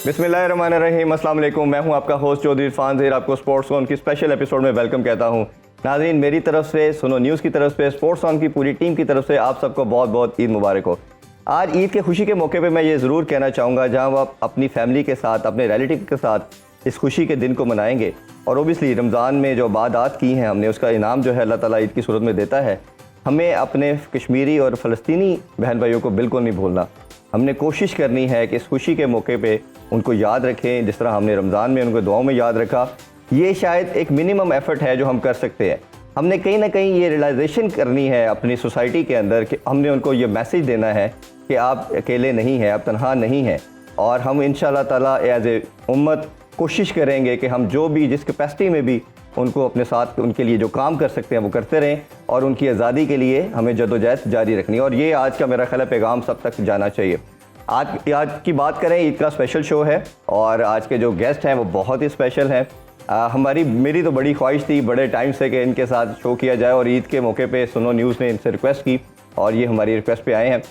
बिस्मिल्लाहिर्रहमानिर्रहीम, अस्सलाम वालेकुम। मैं हूं आपका होस्ट चौधरी इरफान ज़हीर। आपको स्पोर्ट्स ऑन की स्पेशल एपिसोड में वेलकम कहता हूं। नाज़रीन, मेरी तरफ से, सुनो न्यूज़ की तरफ से, स्पोर्ट्स ऑन की पूरी टीम की तरफ से आप सबको बहुत बहुत ईद मुबारक हो। आज ईद के खुशी के मौके पे मैं ये ज़रूर कहना चाहूँगा, जहाँ आप अपनी फैमिली के साथ, अपने रिलेटिव के साथ इस खुशी के दिन को मनाएंगे और ओबियसली रमज़ान में जो इबादत की हैं हमने, उसका इनाम जो है अल्लाह ताला ईद की सूरत में देता है। हमें अपने कश्मीरी और फ़लस्तीनी बहन भाइयों को बिल्कुल नहीं भूलना। हमने कोशिश करनी है कि इस खुशी के मौके पे उनको याद रखें, जिस तरह हमने रमज़ान में उनको दुआओं में याद रखा। ये शायद एक मिनिमम एफ़र्ट है जो हम कर सकते हैं। हमने कहीं ना कहीं ये रियलाइजेशन करनी है अपनी सोसाइटी के अंदर कि हमने उनको ये मैसेज देना है कि आप अकेले नहीं हैं, आप तनहा नहीं हैं। और हम इंशाअल्लाह ताला एज ए उम्मत कोशिश करेंगे कि हम जो भी जिस कैपेसिटी में भी उनको अपने साथ, उनके लिए जो काम कर सकते हैं वो करते रहें और उनकी आज़ादी के लिए हमें जद्दोजहद जारी रखनी है। और ये आज का मेरा ख्याल है पैगाम सब तक जाना चाहिए। आज की बात करें, ईद का स्पेशल शो है और आज के जो गेस्ट हैं वो बहुत ही स्पेशल हैं। मेरी तो बड़ी ख्वाहिश थी बड़े टाइम से कि इनके साथ शो किया जाए और ईद के मौके पे सुनो न्यूज़ ने इनसे रिक्वेस्ट की और ये हमारी रिक्वेस्ट पे आए हैं।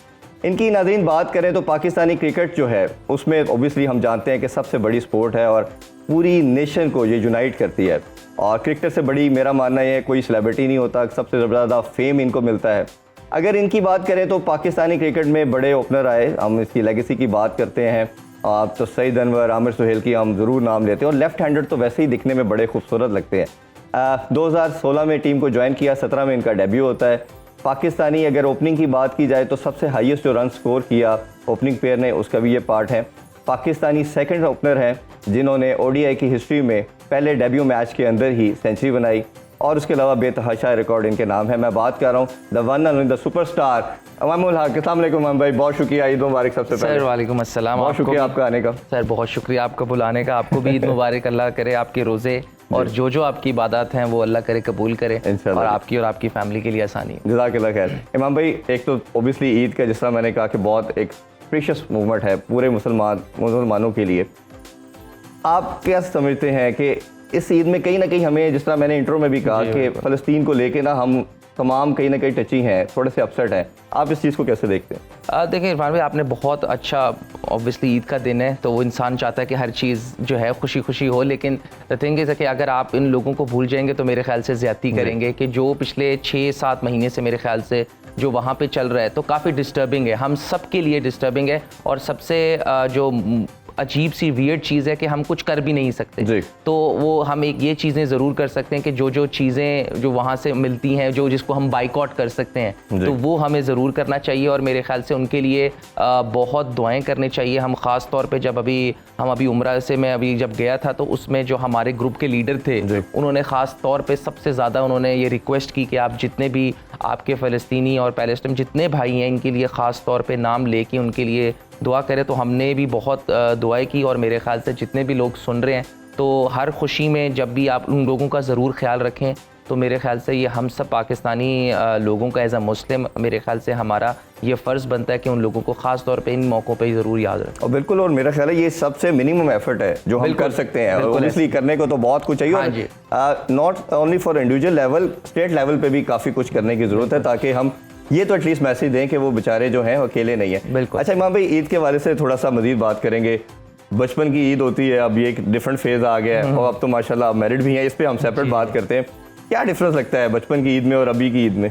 इनकी नाज़रीन बात करें तो पाकिस्तानी क्रिकेट जो है उसमें ओबियसली हम जानते हैं कि सबसे बड़ी स्पोर्ट है और पूरी नेशन को ये यूनाइट करती है। और क्रिकेट से बड़ी मेरा मानना है कोई सेलिब्रिटी नहीं होता, सबसे ज़्यादा फेम इनको मिलता है। अगर इनकी बात करें तो पाकिस्तानी क्रिकेट में बड़े ओपनर आए, हम इसकी लेगेसी की बात करते हैं आप तो सईद अनवर, आमिर सुहेल की हम ज़रूर नाम लेते हैं। और लेफ़्ट हैंडेड तो वैसे ही दिखने में बड़े खूबसूरत लगते हैं। 2016 में टीम को ज्वाइन किया, 17 में इनका डेब्यू होता है। पाकिस्तानी अगर ओपनिंग की बात की जाए तो सबसे हाईएस्ट जो रन स्कोर किया ओपनिंग पेयर ने, उसका भी ये पार्ट है। पाकिस्तानी सेकंड ओपनर हैं जिन्होंने ओडीआई की हिस्ट्री में पहले डेब्यू मैच के अंदर ही सेंचुरी बनाई और उसके अलावा बेतहाशा रिकॉर्ड इनके नाम है। मैं बात कर रहा हूँ the one and only the superstar Imamul Haq. अस्सलाम वालेकुम अमाम भाई, बहुत शुक्रिया, ईद मुबारक। सबसे पहले सर वालेकुम अस्सलाम, बहुत शुक्रिया आपका आने का। सर बहुत शुक्रिया आपका बुलाने का। आपको भी ईद मुबारक, अल्लाह करे आपके रोज़े और जो आपकी इबादत हैं वो अल्लाह करे कबूल करे और आपकी फैमिली के लिए आसानी। जज़ाकल्लाह खैर। इमाम भाई, एक तो ओबियसली ईद का जिस तरह मैंने कहा कि बहुत एक प्रीशियस मूवमेंट है पूरे मुसलमानों के लिए। आप क्या समझते हैं कि इस ईद में कहीं ना कहीं हमें, जिस तरह मैंने इंट्रो में भी कहा कि फ़लस्तीन को लेके ना हम तमाम कहीं ना कहीं टची हैं, थोड़े से अपसेट हैं, आप इस चीज़ को कैसे देखते हैं? देखिए इरफान भाई, आपने बहुत अच्छा, ऑब्वियसली ईद का दिन है तो वो इंसान चाहता है कि हर चीज़ जो है खुशी खुशी हो, लेकिन द थिंग इज़ कि अगर आप इन लोगों को भूल जाएंगे तो मेरे ख्याल से ज़्यादती करेंगे कि जो पिछले 6-7 महीने से मेरे ख्याल से जो वहाँ पे चल रहा है तो काफ़ी डिस्टर्बिंग है, हम सब के लिए डिस्टर्बिंग है। और सबसे जो अजीब सी वियर्ड चीज़ है कि हम कुछ कर भी नहीं सकते। तो वो हम एक ये चीज़ें ज़रूर कर सकते हैं कि जो चीज़ें जो वहाँ से मिलती हैं, जिसको हम बाइकआउट कर सकते हैं, तो वो हमें ज़रूर करना चाहिए। और मेरे ख्याल से उनके लिए बहुत दुआएं करनी चाहिए। हम ख़ास तौर पे जब हम अभी उम्रा से मैं अभी जब गया था तो उसमें जो हमारे ग्रुप के लीडर थे उन्होंने ख़ास तौर पे सबसे ज़्यादा उन्होंने ये रिक्वेस्ट की कि आप जितने भी आपके फ़लस्तीनी और पैलेस्टाइन जितने भाई हैं इनके लिए ख़ास तौर पे नाम लेके उनके लिए दुआ करें। तो हमने भी बहुत दुआएं की और मेरे ख्याल से जितने भी लोग सुन रहे हैं तो हर खुशी में जब भी आप उन लोगों का ज़रूर ख्याल रखें। तो मेरे ख्याल से ये हम सब पाकिस्तानी लोगों का एज अ मुस्लिम मेरे ख्याल से हमारा ये फ़र्ज़ बनता है कि उन लोगों को ख़ास तौर पे इन मौक़ों पे ज़रूर याद रखें। और बिल्कुल, और मेरा ख्याल है ये सबसे मिनिमम एफर्ट है जो हम कर सकते हैं। ऑब्वियसली करने को तो बहुत कुछ चाहिए, not only for individual level, state level पे भी काफ़ी कुछ करने की ज़रूरत है ताकि हम ये तो एटलीस्ट मैसेज दें कि वो बेचारे जो हैं अकेले नहीं है। बिल्कुल। अच्छा इमाम भाई, ईद के वाले से थोड़ा सा मज़ीद बात करेंगे। बचपन की ईद होती है, अब ये एक डिफरेंट फेज़ आ गया है और अब तो माशाल्लाह मैरिड भी हैं, इस पर हम सेपरेट बात करते हैं। क्या डिफरेंस लगता है बचपन की ईद में और अभी की ईद में?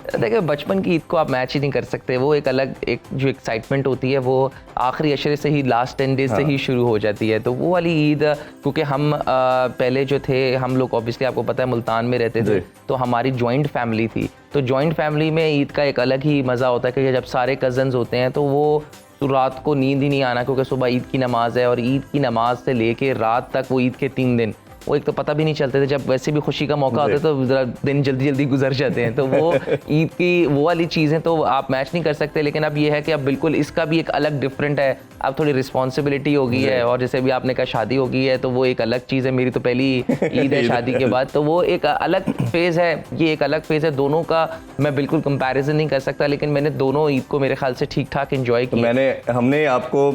देखिए बचपन की ईद को आप मैच ही नहीं कर सकते। वो एक अलग एक जो एक्साइटमेंट होती है वो आखिरी अशरे से ही, लास्ट 10 डेज से ही शुरू हो जाती है। तो वो वाली ईद, क्योंकि हम पहले जो थे हम लोग ऑब्वियसली आपको पता है मुल्तान में रहते थे तो हमारी जॉइंट फैमिली थी। तो जॉइंट फैमिली में ईद का एक अलग ही मज़ा होता है कि जब सारे कज़न्स होते हैं तो वो तो रात को नींद ही नहीं आना, क्योंकि सुबह ईद की नमाज़ है और ईद की नमाज़ से लेके रात तक वो ईद के 3 दिन वो एक तो पता भी नहीं चलते थे। जब वैसे भी खुशी का मौका होता है तो ज़रा दिन जल्दी जल्दी गुजर जाते हैं। तो वो ईद की वो वाली चीज़ें तो आप मैच नहीं कर सकते। लेकिन अब ये है कि अब बिल्कुल इसका भी एक अलग डिफरेंट है, अब थोड़ी रिस्पॉन्सिबिलिटी हो गई है और जैसे भी आपने कहा शादी हो गई है तो वो एक अलग चीज़ है। मेरी तो पहली ईद है शादी के बाद, तो वो एक अलग फेज़ है, ये एक अलग फेज़ है। दोनों का मैं बिल्कुल कंपैरिजन नहीं कर सकता, लेकिन मैंने दोनों ईद को मेरे ख्याल से ठीक ठाक एंजॉय किया। हमने आपको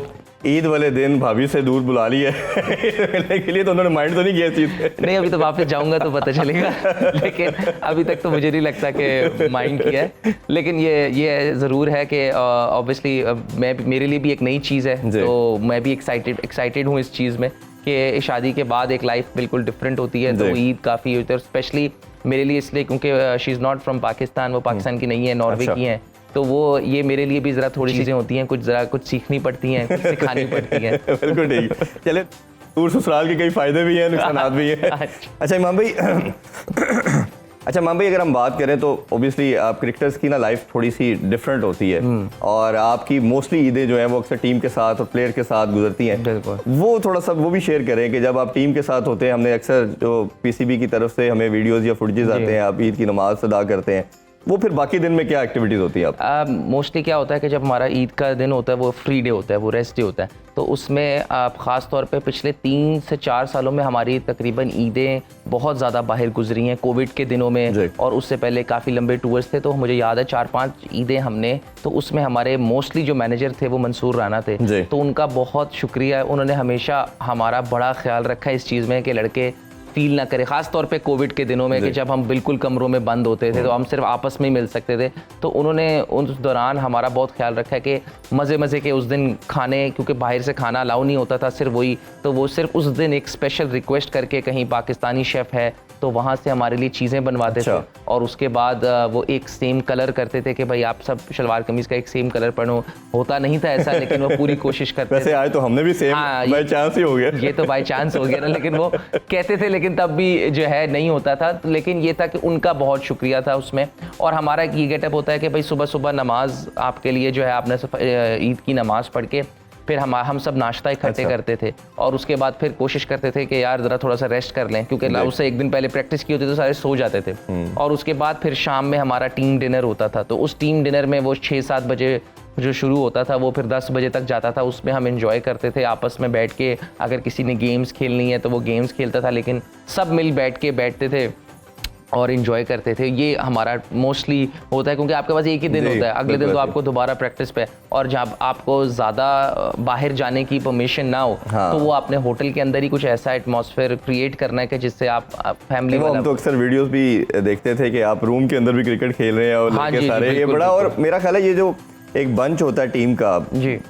ईद वाले दिन भाभी से दूध बुला ली है मिलने के लिए, तो उन्होंने माइंड तो नहीं किया इस चीज़ पे? नहीं, अभी तो वापस जाऊंगा तो पता चलेगा लेकिन अभी तक तो मुझे नहीं लगता कि माइंड किया है। लेकिन ये ज़रूर है कि ऑब्वियसली मेरे लिए भी एक नई चीज़ है, तो मैं भी एक्साइटेड हूँ इस चीज़ में कि शादी के बाद एक लाइफ बिल्कुल डिफरेंट होती है। तो ईद काफ़ी होती है, स्पेशली मेरे लिए इसलिए क्योंकि she is not from Pakistan, वो पाकिस्तान की नहीं है, नॉर्वे की हैं। तो वो ये मेरे लिए भी ज़रा थोड़ी चीज़ें होती हैं, कुछ सीखनी पड़ती हैं, कुछ सिखानी पड़ती हैं। बिल्कुल ठीक है। चले, दूर ससुराल के कई फ़ायदे भी हैं, नुकसान भी हैं। अच्छा इमाम भाई, अगर हम बात करें तो ओबियसली आप क्रिकेटर्स की ना लाइफ थोड़ी सी डिफरेंट होती है, और आपकी मोस्टली ईदें जो हैं वो अक्सर टीम के साथ और प्लेयर के साथ गुजरती हैं। बिल्कुल। वो थोड़ा सा वो भी शेयर करें कि जब आप टीम के साथ होते हैं, हमने अक्सर जो पीसीबी की तरफ से हमें वीडियोज़ या फुटेजेस आते हैं, आप ईद की नमाज अदा करते हैं, वो फिर बाकी दिन में क्या एक्टिविटीज़ होती है आप? मोस्टली क्या होता है कि जब हमारा ईद का दिन होता है वो फ्री डे होता है, वो रेस्ट डे होता है। तो उसमें आप ख़ास तौर पे पिछले 3 से 4 सालों में हमारी तकरीबन ईदें बहुत ज़्यादा बाहर गुजरी हैं कोविड के दिनों में, और उससे पहले काफ़ी लंबे टूर्स थे। तो मुझे याद है 4-5 ईदें हमने, तो उसमें हमारे मोस्टली जो मैनेजर थे वो मंसूर राना थे, तो उनका बहुत शुक्रिया है। उन्होंने हमेशा हमारा बड़ा ख्याल रखा इस चीज़ में कि लड़के फील ना करे, ख़ास तौर पे कोविड के दिनों में कि जब हम बिल्कुल कमरों में बंद होते थे तो हम सिर्फ आपस में ही मिल सकते थे। तो उन्होंने उस दौरान हमारा बहुत ख्याल रखा है कि मज़े के उस दिन खाने, क्योंकि बाहर से खाना अलाउ नहीं होता था सिर्फ वही, तो वो सिर्फ उस दिन एक स्पेशल रिक्वेस्ट करके कहीं पाकिस्तानी शेफ़ है तो वहाँ से हमारे लिए चीज़ें बनवाते थे, और उसके बाद वो एक सेम कलर करते थे कि भाई आप सब शलवार कमीज़ का एक सेम कलर पहनो। होता नहीं था ऐसा, लेकिन वो पूरी कोशिश करते वैसे आए तो हमने भी सेम, बाय चांस ही हो गया। ये तो बाय चांस हो गया ना, लेकिन वो कहते थे, लेकिन तब भी जो है नहीं होता था। लेकिन ये था कि उनका बहुत शुक्रिया था उसमें। और हमारा ये गेटअप होता है कि भाई सुबह सुबह नमाज आपके लिए जो है, आपने ईद की नमाज पढ़ के फिर हम सब नाश्ता इकट्ठे करते थे, और उसके बाद फिर कोशिश करते थे कि यार ज़रा थोड़ा सा रेस्ट कर लें, क्योंकि उससे एक दिन पहले प्रैक्टिस की होती तो सारे सो जाते थे। और उसके बाद फिर शाम में हमारा टीम डिनर होता था, तो उस टीम डिनर में वो 6-7 बजे जो शुरू होता था वो फिर 10 बजे तक जाता था। उसमें हम एंजॉय करते थे आपस में बैठ के, अगर किसी ने गेम्स खेलनी है तो वो गेम्स खेलता था, लेकिन सब मिल बैठते थे और इन्जॉय करते थे। ये हमारा मोस्टली होता है, क्योंकि आपके पास एक ही दिन होता है, अगले दिन तो आपको दोबारा प्रैक्टिस पे, और जब आपको ज़्यादा बाहर जाने की परमिशन ना हो तो वो आपने होटल के अंदर ही कुछ ऐसा एटमॉस्फेयर क्रिएट करना है कि जिससे आप फैमिली वाला। हम तो अक्सर वीडियोस भी देखते थे कि आप रूम के अंदर भी क्रिकेट खेल रहे हैं और लड़के सारे, ये बड़ा, और मेरा ख्याल है ये जो एक बंच होता है टीम का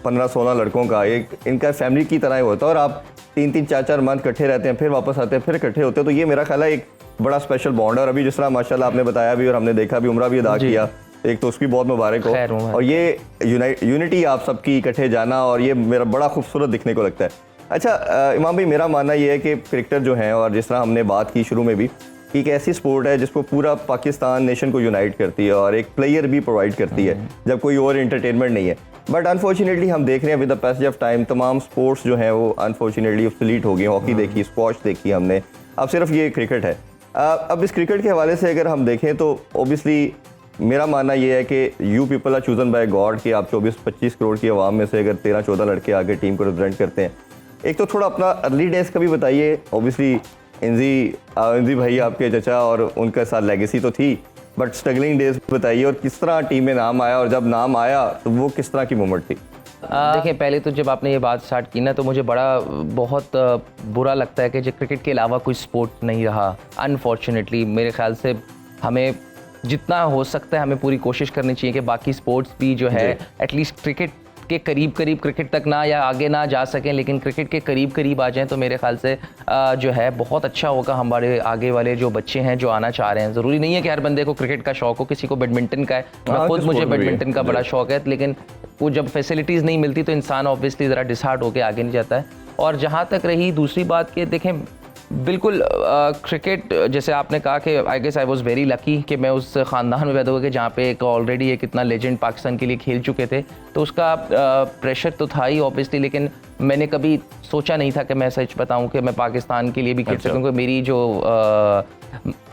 15-16 लड़कों का, एक इनका फैमिली की तरह ही होता है, और आप 3-3, 4-4 मंथ इकट्ठे रहते हैं, फिर वापस आते हैं, फिर इकट्ठे होते हैं। तो ये मेरा ख्याल है एक बड़ा स्पेशल बॉन्ड है। और अभी जिस तरह माशाल्लाह आपने बताया भी और हमने देखा भी, उम्रा भी अदा किया, एक तो उसकी बहुत मुबारक हो, और ये यूनिटी आप सबकी इकट्ठे जाना, और ये मेरा बड़ा खूबसूरत दिखने को लगता है। अच्छा इमाम भाई, मेरा मानना ये है कि क्रिकेटर जो हैं, और जिस तरह हमने बात की शुरू में भी, कि एक ऐसी स्पोर्ट है जिसको पूरा पाकिस्तान नेशन को यूनाइट करती है और एक प्लेयर भी प्रोवाइड करती है जब कोई और एंटरटेनमेंट नहीं है। बट अनफॉर्चुनेटली हम देख रहे हैं with the passage of time तमाम स्पोर्ट्स जो हैं वो अनफॉर्चुनेटली ऑब्सोलीट हो गई। हॉकी देखी, स्क्वॉश देखी हमने, अब सिर्फ ये क्रिकेट है। अब इस क्रिकेट के हवाले से अगर हम देखें तो ओबियसली मेरा मानना ये है कि you people are chosen by God, कि आप 24-25 करोड़ की आवाम में से अगर 13-14 लड़के आगे टीम को रिप्रेजेंट करते हैं। एक तो थोड़ा अपना अर्ली डेज का भी बताइए। ओबियसली इंजी भाई आपके चचा, और उनके साथ लेगेसी तो थी, बट स्ट्रगलिंग डेज बताइए, और किस तरह टीम में नाम आया, और जब नाम आया तो वो किस तरह की मोमेंट थी? देखिए, पहले तो जब आपने ये बात स्टार्ट की ना, तो मुझे बहुत बुरा लगता है कि जो क्रिकेट के अलावा कोई स्पोर्ट नहीं रहा अनफॉर्चुनेटली। मेरे ख्याल से हमें जितना हो सकता है हमें पूरी कोशिश करनी चाहिए कि बाकी स्पोर्ट्स भी जो है एटलीस्ट क्रिकेट के करीब क्रिकेट तक ना, या आगे ना जा सकें, लेकिन क्रिकेट के करीब आ जाएं, तो मेरे ख्याल से जो है बहुत अच्छा होगा। हमारे आगे वाले जो बच्चे हैं जो आना चाह रहे हैं, ज़रूरी नहीं है कि हर बंदे को क्रिकेट का शौक हो, किसी को बैडमिंटन का है, मैं खुद, मुझे बैडमिंटन का बड़ा शौक है, लेकिन वो जब फैसिलिटीज़ नहीं मिलती तो इंसान ऑब्वियसली ज़रा डिसहार्ट होकर आगे नहीं जाता है। और जहाँ तक रही दूसरी बात कि देखें, बिल्कुल क्रिकेट जैसे आपने कहा कि I guess I was very lucky कि मैं उस ख़ानदान में पैदा हुआ कि जहाँ पे एक ऑलरेडी एक इतना लेजेंड पाकिस्तान के लिए खेल चुके थे, तो उसका प्रेशर तो था ही ऑब्वियसली, लेकिन मैंने कभी सोचा नहीं था कि मैं सच बताऊं कि मैं पाकिस्तान के लिए भी खेल सकूं, क्योंकि मेरी जो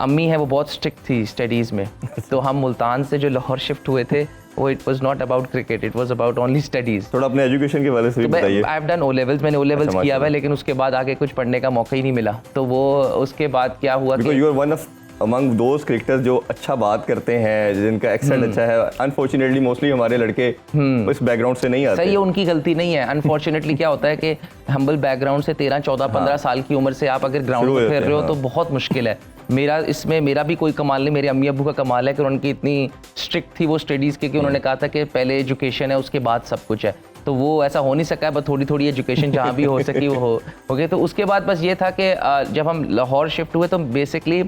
अम्मी है वो बहुत स्ट्रिक्ट थी स्टडीज़ में। तो हम मुल्तान से जो लाहौर शिफ्ट हुए थे, वो it was not about cricket, it was about only studies. थोड़ा अपने एजुकेशन के बारे से भी बताइए। I have done O levels, मैंने ओ लेवल्स किया हुआ है, लेकिन उसके बाद आगे कुछ पढ़ने का मौका ही नहीं मिला। तो वो उसके बाद क्या हुआ कि you are one of among दोस्त क्रिकेटर्स जो अच्छा बात करते हैं, जिनका एक्सेंट अच्छा है। अनफॉर्चुनेटली मोस्टली हमारे लड़के इस बैकग्राउंड से नहीं आते। सही है, उनकी गलती नहीं है। अनफॉर्चुनेटली क्या होता है कि हम्बल बैकग्राउंड से 13, 14, 15 साल की उम्र से आप अगर ग्राउंड पे खेल रहे हो तो बहुत मुश्किल है। मेरा भी कोई कमाल नहीं, मेरे अम्मी अब्बू का कमाल है कि उनकी इतनी स्ट्रिक्ट थी वो स्टडीज़ की कि उन्होंने कहा था कि पहले एजुकेशन है उसके बाद सब कुछ है। तो वो ऐसा हो नहीं सका है, बस थोड़ी थोड़ी एजुकेशन जहाँ भी हो सकी वो हो गई। तो उसके बाद बस ये था कि जब हम लाहौर शिफ्ट हुए तो बेसिकली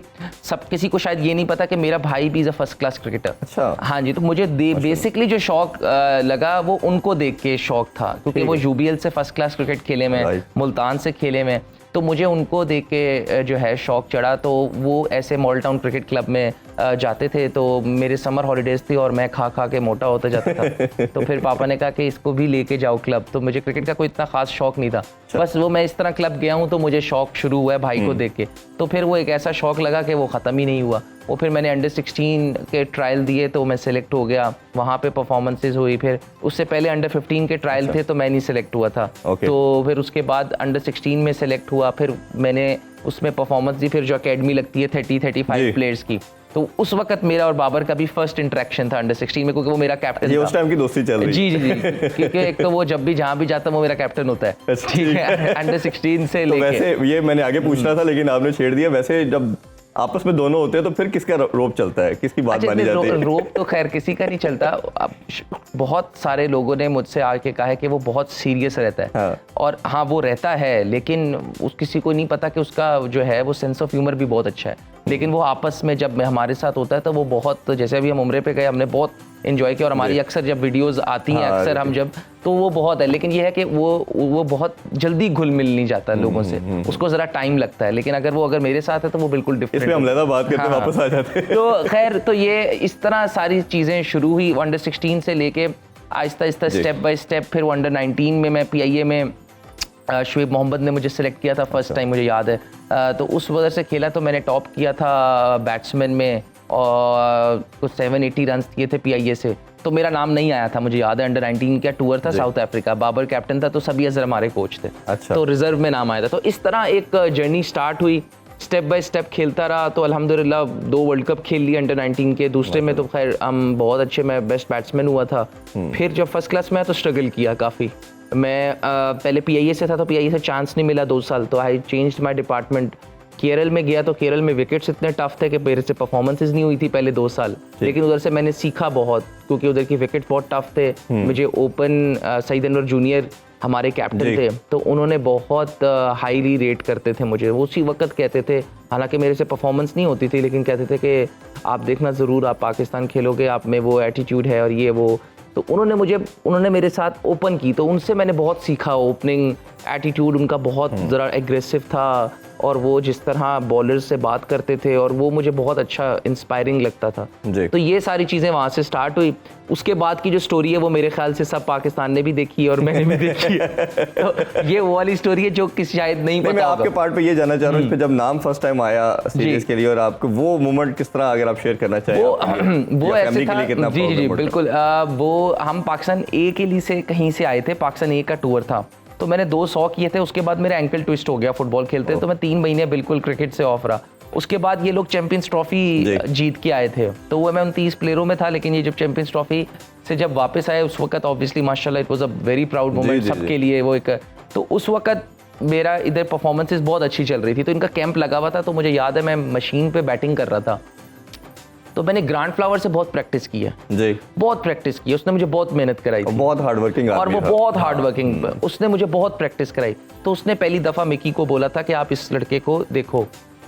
सब किसी को शायद ये नहीं पता कि मेरा भाई भी is a first class cricketer. अच्छा। हाँ जी, तो मुझे बेसिकली जो शौक लगा वो उनको देख के शौक था, क्योंकि वो यूबीएल से फर्स्ट क्लास क्रिकेट खेले में, मुल्तान से खेले में, तो मुझे उनको देख के जो है शौक चढ़ा। तो वो ऐसे मॉडल टाउन क्रिकेट क्लब में जाते थे, तो मेरे समर हॉलीडेज थी और मैं खा खा के मोटा होता जाता था। तो फिर पापा ने कहा कि इसको भी लेके जाओ क्लब। तो मुझे क्रिकेट का कोई इतना खास शौक नहीं था, बस वो मैं इस तरह क्लब गया हूँ तो मुझे शौक शुरू हुआ है भाई को देख के। तो फिर वो एक ऐसा शौक लगा कि वो ख़त्म ही नहीं हुआ। वो फिर मैंने अंडर 16 के ट्रायल दिए तो मैं सिलेक्ट हो गया, वहाँ पे परफॉर्मेंसेज हुई। फिर उससे पहले अंडर 15 के ट्रायल थे तो मैं नहीं सिलेक्ट हुआ था। तो फिर उसके बाद अंडर 16 में सिलेक्ट हुआ, फिर मैंने उसमें परफॉर्मेंस दी। फिर जो अकेडमी लगती है 30-35 प्लेयर्स की, तो उस वक्त मेरा और बाबर का भी फर्स्ट इंटरेक्शन था अंडर 16 में, क्योंकि वो मेरा कैप्टन था। उस टाइम की दोस्ती चल रही। जी क्योंकि एक तो वो जब भी जहाँ भी जाता वो मेरा कैप्टन होता है, ठीक है, अंडर 16 से लेके। वैसे ये मैंने आगे पूछना था लेकिन आपने छेड़ दिया। वैसे जब आपस में दोनों होते हैं तो फिर किसका रोप चलता है, किसकी बात मानी जाती है? रोप तो खैर किसी का नहीं चलता। अब बहुत सारे लोगों ने मुझसे आके कहा है कि वो बहुत सीरियस रहता है। हाँ। और हाँ वो रहता है, लेकिन उस किसी को नहीं पता कि उसका जो है वो सेंस ऑफ ह्यूमर भी बहुत अच्छा है। लेकिन वो आपस में जब हमारे साथ होता है तो वो बहुत, जैसे अभी हम उम्रे पे गए हमने बहुत एंजॉय किया, और हमारी अक्सर जब वीडियोस आती हैं अक्सर हम जब, तो वो बहुत है। लेकिन ये है कि वो बहुत जल्दी घुल मिल नहीं जाता लोगों से, उसको ज़रा टाइम लगता है। लेकिन अगर मेरे साथ है तो वो बिल्कुल डिफरेंट। इसमें हम ज़्यादा बात करते वापस आ जाते हैं। तो खैर, तो ये इस तरह सारी चीज़ें शुरू हुई अंडर 16 से लेके Aahista Aahista step by step. फिर अंडर 19 में मैं PIA में शुएब मोहम्मद ने मुझे सिलेक्ट किया था फर्स्ट टाइम, मुझे याद है। तो उस वजह से खेला तो मैंने टॉप किया था बैट्समैन में, और कुछ 780 रन किए थे PIA से। तो मेरा नाम नहीं आया था, मुझे याद है। अंडर 19 का टूर था साउथ अफ्रीका, बाबर कैप्टन था तो सभी अजहर हमारे कोच थे। अच्छा। तो रिजर्व में नाम आया था। तो इस तरह एक जर्नी स्टार्ट हुई, स्टेप बाय स्टेप खेलता रहा। तो अल्हम्दुलिल्लाह 2 वर्ल्ड कप खेल लिए अंडर 19 के। दूसरे में तो खैर हम बहुत अच्छे, मैं बेस्ट बैट्समैन हुआ था। फिर जब फर्स्ट क्लास में आया तो स्ट्रगल किया काफ़ी। मैं पहले PIA से था तो PIA से चांस नहीं मिला 2 साल, तो आई चेंज्ड माय डिपार्टमेंट। केरल में गया तो केरल में विकेट्स इतने टफ थे कि मेरे से परफॉर्मेंसेस नहीं हुई थी पहले 2 साल। लेकिन उधर से मैंने सीखा बहुत, क्योंकि उधर की विकेट बहुत टफ थे। मुझे ओपन सईद अनवर जूनियर हमारे कैप्टन थे, तो उन्होंने बहुत हाईली रेट करते थे मुझे। वो उसी वक्त कहते थे, हालांकि मेरे से परफॉर्मेंस नहीं होती थी, लेकिन कहते थे कि आप देखना ज़रूर, आप पाकिस्तान खेलोगे, आप में वो एटीट्यूड है और ये वो। तो उन्होंने मेरे साथ ओपन की, तो उनसे मैंने बहुत सीखा। ओपनिंग एटीट्यूड उनका बहुत ज़रा एग्रेसिव था, और वो जिस तरह बॉलर्स से बात करते थे, और वो मुझे बहुत अच्छा इंस्पायरिंग लगता था। तो ये सारी चीज़ें वहाँ से स्टार्ट हुई। उसके बाद की जो स्टोरी है वो मेरे ख्याल से सब पाकिस्तान ने भी देखी और मैंने भी देखी है। तो ये वो वाली स्टोरी है जो किसी शायद नहीं पता। मैं आपके पार्ट पे ये जानना चाह रहा हूँ, जब नाम फर्स्ट टाइम आया सीरीज के लिए, और आपको वो मोमेंट किस तरह, अगर आप शेयर करना चाहें? वो ऐसे था, जी बिल्कुल। वो हम पाकिस्तान A के लिए से कहीं से आए थे, पाकिस्तान A का टूर था। तो मैंने 200 किए थे, उसके बाद मेरा एंकल ट्विस्ट हो गया फुटबॉल खेलते, तो मैं 3 महीने बिल्कुल क्रिकेट से ऑफ रहा। उसके बाद ये लोग चैंपियंस ट्रॉफी जीत के आए थे, तो वो मैं उन 30 प्लेयरों में था। लेकिन ये जब चैंपियंस ट्रॉफी से जब वापस आए उस वक्त ऑब्वियसली माशाल्लाह it was a very proud moment सबके लिए वो एक। तो उस वक्त मेरा इधर परफॉर्मेंसेस बहुत अच्छी चल रही थी, तो इनका कैंप लगा हुआ था। तो मुझे याद है मैं मशीन पे बैटिंग कर रहा था, तो मैंने ग्रांड फ्लावर से बहुत प्रैक्टिस की है जी, बहुत प्रैक्टिस की। उसने मुझे बहुत मेहनत कराई थी, बहुत हार्ड वर्किंग, और वो बहुत हार्ड वर्किंग, उसने मुझे बहुत प्रैक्टिस कराई। तो उसने पहली दफ़ा मिकी को बोला था कि आप इस लड़के को देखो।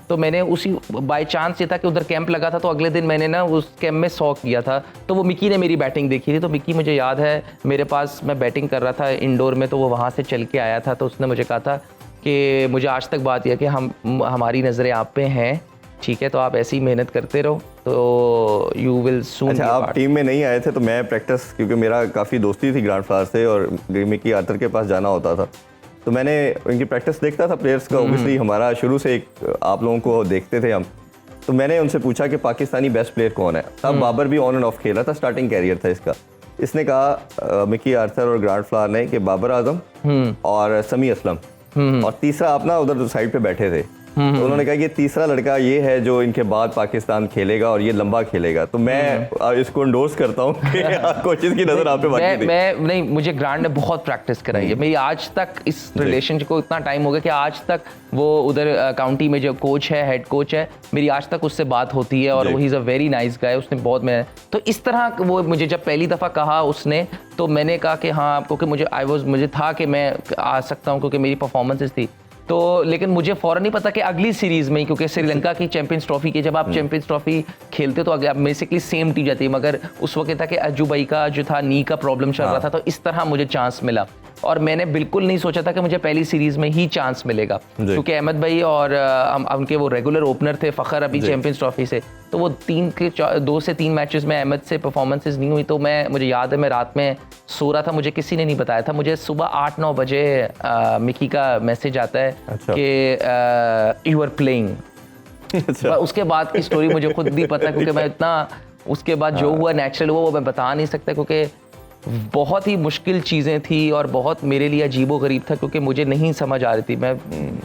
तो मैंने उसी बाय चांस ये था कि उधर कैंप लगा था, तो अगले दिन मैंने ना उस कैंप में 100 किया था। तो वो मिकी ने मेरी बैटिंग देखी थी, तो मिकी मुझे याद है मेरे पास, मैं बैटिंग कर रहा था इंडोर में, तो वो वहाँ से चल के आया था। तो उसने मुझे कहा था कि मुझे आज तक बात यह कि हमारी नज़रें आप पे हैं, ठीक है, तो आप ऐसी मेहनत करते रहो, तो यू विल सून। अच्छा, आप टीम में नहीं आए थे, तो मैं प्रैक्टिस, क्योंकि मेरा काफ़ी दोस्ती थी ग्रांड फ्लावर से और मिकी आर्थर के पास जाना होता था, तो मैंने इनकी प्रैक्टिस देखता था प्लेयर्स का। ऑब्वियसली हमारा शुरू से एक आप लोगों को देखते थे हम, तो मैंने उनसे पूछा कि पाकिस्तानी बेस्ट प्लेयर कौन है। तब बाबर भी ऑन एंड ऑफ खेल रहा था, स्टार्टिंग कैरियर था इसका। इसने कहा मिकी आर्थर और ग्रांड फ्लावर ने कि बाबर आजम और समी असलम, और तीसरा आप ना उधर साइड पे बैठे थे, तो उन्होंने कहा कि तीसरा लड़का ये है जो इनके बाद पाकिस्तान खेलेगा और ये लंबा खेलेगा, तो मैं इसको इंडोर्स करता हूँ कि कोचेस की नजर आप पे बाकी थी। मैं नहीं, मुझे ग्रांड ने बहुत प्रैक्टिस कराई है। मेरी आज तक इस रिलेशनशिप को इतना टाइम हो गया कि आज तक वो उधर काउंटी में जो कोच है, हेड कोच है, मेरी आज तक उससे बात होती है और वो he is a very nice guy. उसने बहुत, मैं तो इस तरह वो मुझे जब पहली दफ़ा कहा उसने, तो मैंने कहा कि हाँ, क्योंकि मुझे था कि मैं आ सकता हूँ क्योंकि मेरी परफॉर्मेंसेस थी। तो लेकिन मुझे फ़ौरन नहीं पता कि अगली सीरीज़ में ही, क्योंकि श्रीलंका की चैंपियंस ट्रॉफी की जब आप चैंपियंस ट्रॉफी खेलते हो तो अगर बेसिकली सेम टीम जाती है, मगर उस वक्त था कि अज्जू भाई का जो था नी का प्रॉब्लम चल रहा था, तो इस तरह मुझे चांस मिला और मैंने बिल्कुल नहीं सोचा था कि मुझे पहली सीरीज़ में ही चांस मिलेगा, क्योंकि अहमद भाई और उनके वो रेगुलर ओपनर थे फ़खर अभी चैंपियंस ट्रॉफी से, तो वो 2 से 3 मैचेस में अहमद से परफॉर्मेंसेस नहीं हुई। तो मुझे याद है मैं रात में सो रहा था, मुझे किसी ने नहीं बताया था, मुझे सुबह 8-9 बजे मिकी का मैसेज आता है कि यू आर प्लेइंग। उसके बाद की स्टोरी मुझे खुद नहीं पता, क्योंकि मैं इतना, उसके बाद जो हुआ नेचुरल हुआ वो मैं बता नहीं सकता, क्योंकि बहुत ही मुश्किल चीज़ें थी और बहुत मेरे लिए अजीबो गरीब था, क्योंकि मुझे नहीं समझ आ रही थी। मैं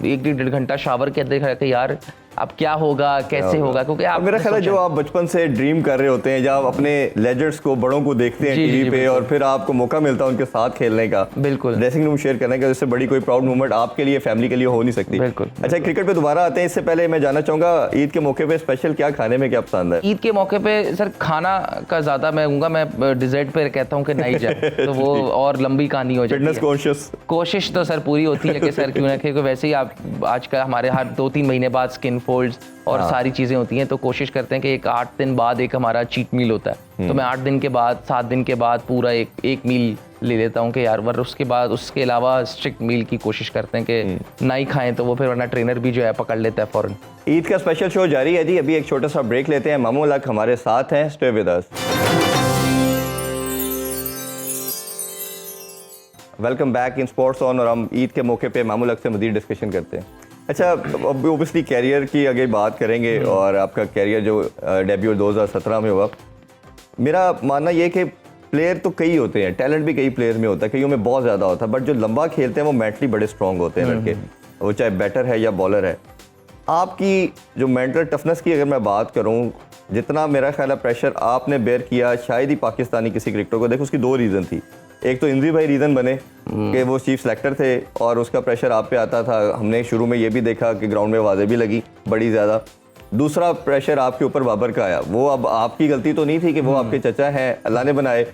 1-1.5 घंटा शावर के अंदर खड़ा था, यार अब क्या होगा, कैसे होगा, क्योंकि आप मेरा ख्याल है जो आप बचपन से ड्रीम कर रहे होते हैं, जब आप अपने लेजेंड्स को, बड़ों को देखते हैं टीवी पे और फिर आपको मौका मिलता है उनके साथ खेलने का, बिल्कुल ड्रेसिंग रूम शेयर करने का, जिससे बड़ी कोई प्राउड मोमेंट आपके लिए, फैमिली के लिए हो नहीं सकती। बिल्कुल। अच्छा, क्रिकेट पे दोबारा आते हैं, इससे पहले मैं जानना चाहूंगा ईद के मौके पे स्पेशल क्या खाने में क्या पसंद है? ईद के मौके पे सर खाना का ज़्यादा मैं कहूँगा, मैं डिजर्ट पे कहता हूँ कि नहीं जाए तो वो और लंबी कहानी हो जाती है। फिटनेस कॉन्शियस कोशिश तो सर पूरी होती है कि सर क्यों ना, क्योंकि वैसे ही आप आजकल हमारे हर 2-3 महीने बाद स्किन फोल्ड्स और सारी चीज़ें होती हैं, तो कोशिश करते हैं कि एक 8 दिन बाद एक हमारा चीट मील होता है, तो मैं 8 दिन के बाद 7 दिन के बाद पूरा एक मील ले लेता हूँ कि यार, वर उसके बाद उसके अलावा स्ट्रिक्ट मील की कोशिश करते हैं कि ना ही खाएं, तो वो फिर वरना ट्रेनर भी जो है पकड़ लेता है फ़ौरन। ईद का स्पेशल शो जारी है जी, अभी एक छोटा सा ब्रेक लेते हैं। मामू लक हमारे साथ हैं, stay with us. Welcome back in sports on, और हम ईद के मौके पे मामू लक से मज़ीद डिस्कशन करते हैं। अच्छा, अब ओबियसली कैरियर की आगे बात करेंगे और आपका कैरियर जो डेब्यू 2017 में हुआ, मेरा मानना ये कि प्लेयर तो कई होते हैं, टैलेंट भी कई प्लेयर में होता है, कईयों में बहुत ज़्यादा होता है, बट जो लंबा खेलते हैं वो मेंटली बड़े स्ट्रॉन्ग होते हैं लड़के, वो चाहे बैटर है या बॉलर है। आपकी जो मेंटल टफनेस की अगर मैं बात करूँ, जितना मेरा ख्याल है प्रेशर आपने बेयर किया, शायद ही पाकिस्तानी किसी क्रिकेटर को, देखो उसकी 2 रीज़न थी। एक तो इंद्री भाई रीज़न बने कि वो चीफ सेलेक्टर थे और उसका प्रेशर आप पे आता था, हमने शुरू में ये भी देखा कि ग्राउंड में आवाज़ें भी लगी बड़ी ज़्यादा। दूसरा प्रेशर आपके ऊपर बाबर का आया, वो अब आपकी गलती तो नहीं थी कि वो आपके चचा हैं, अल्लाह ने बनाए,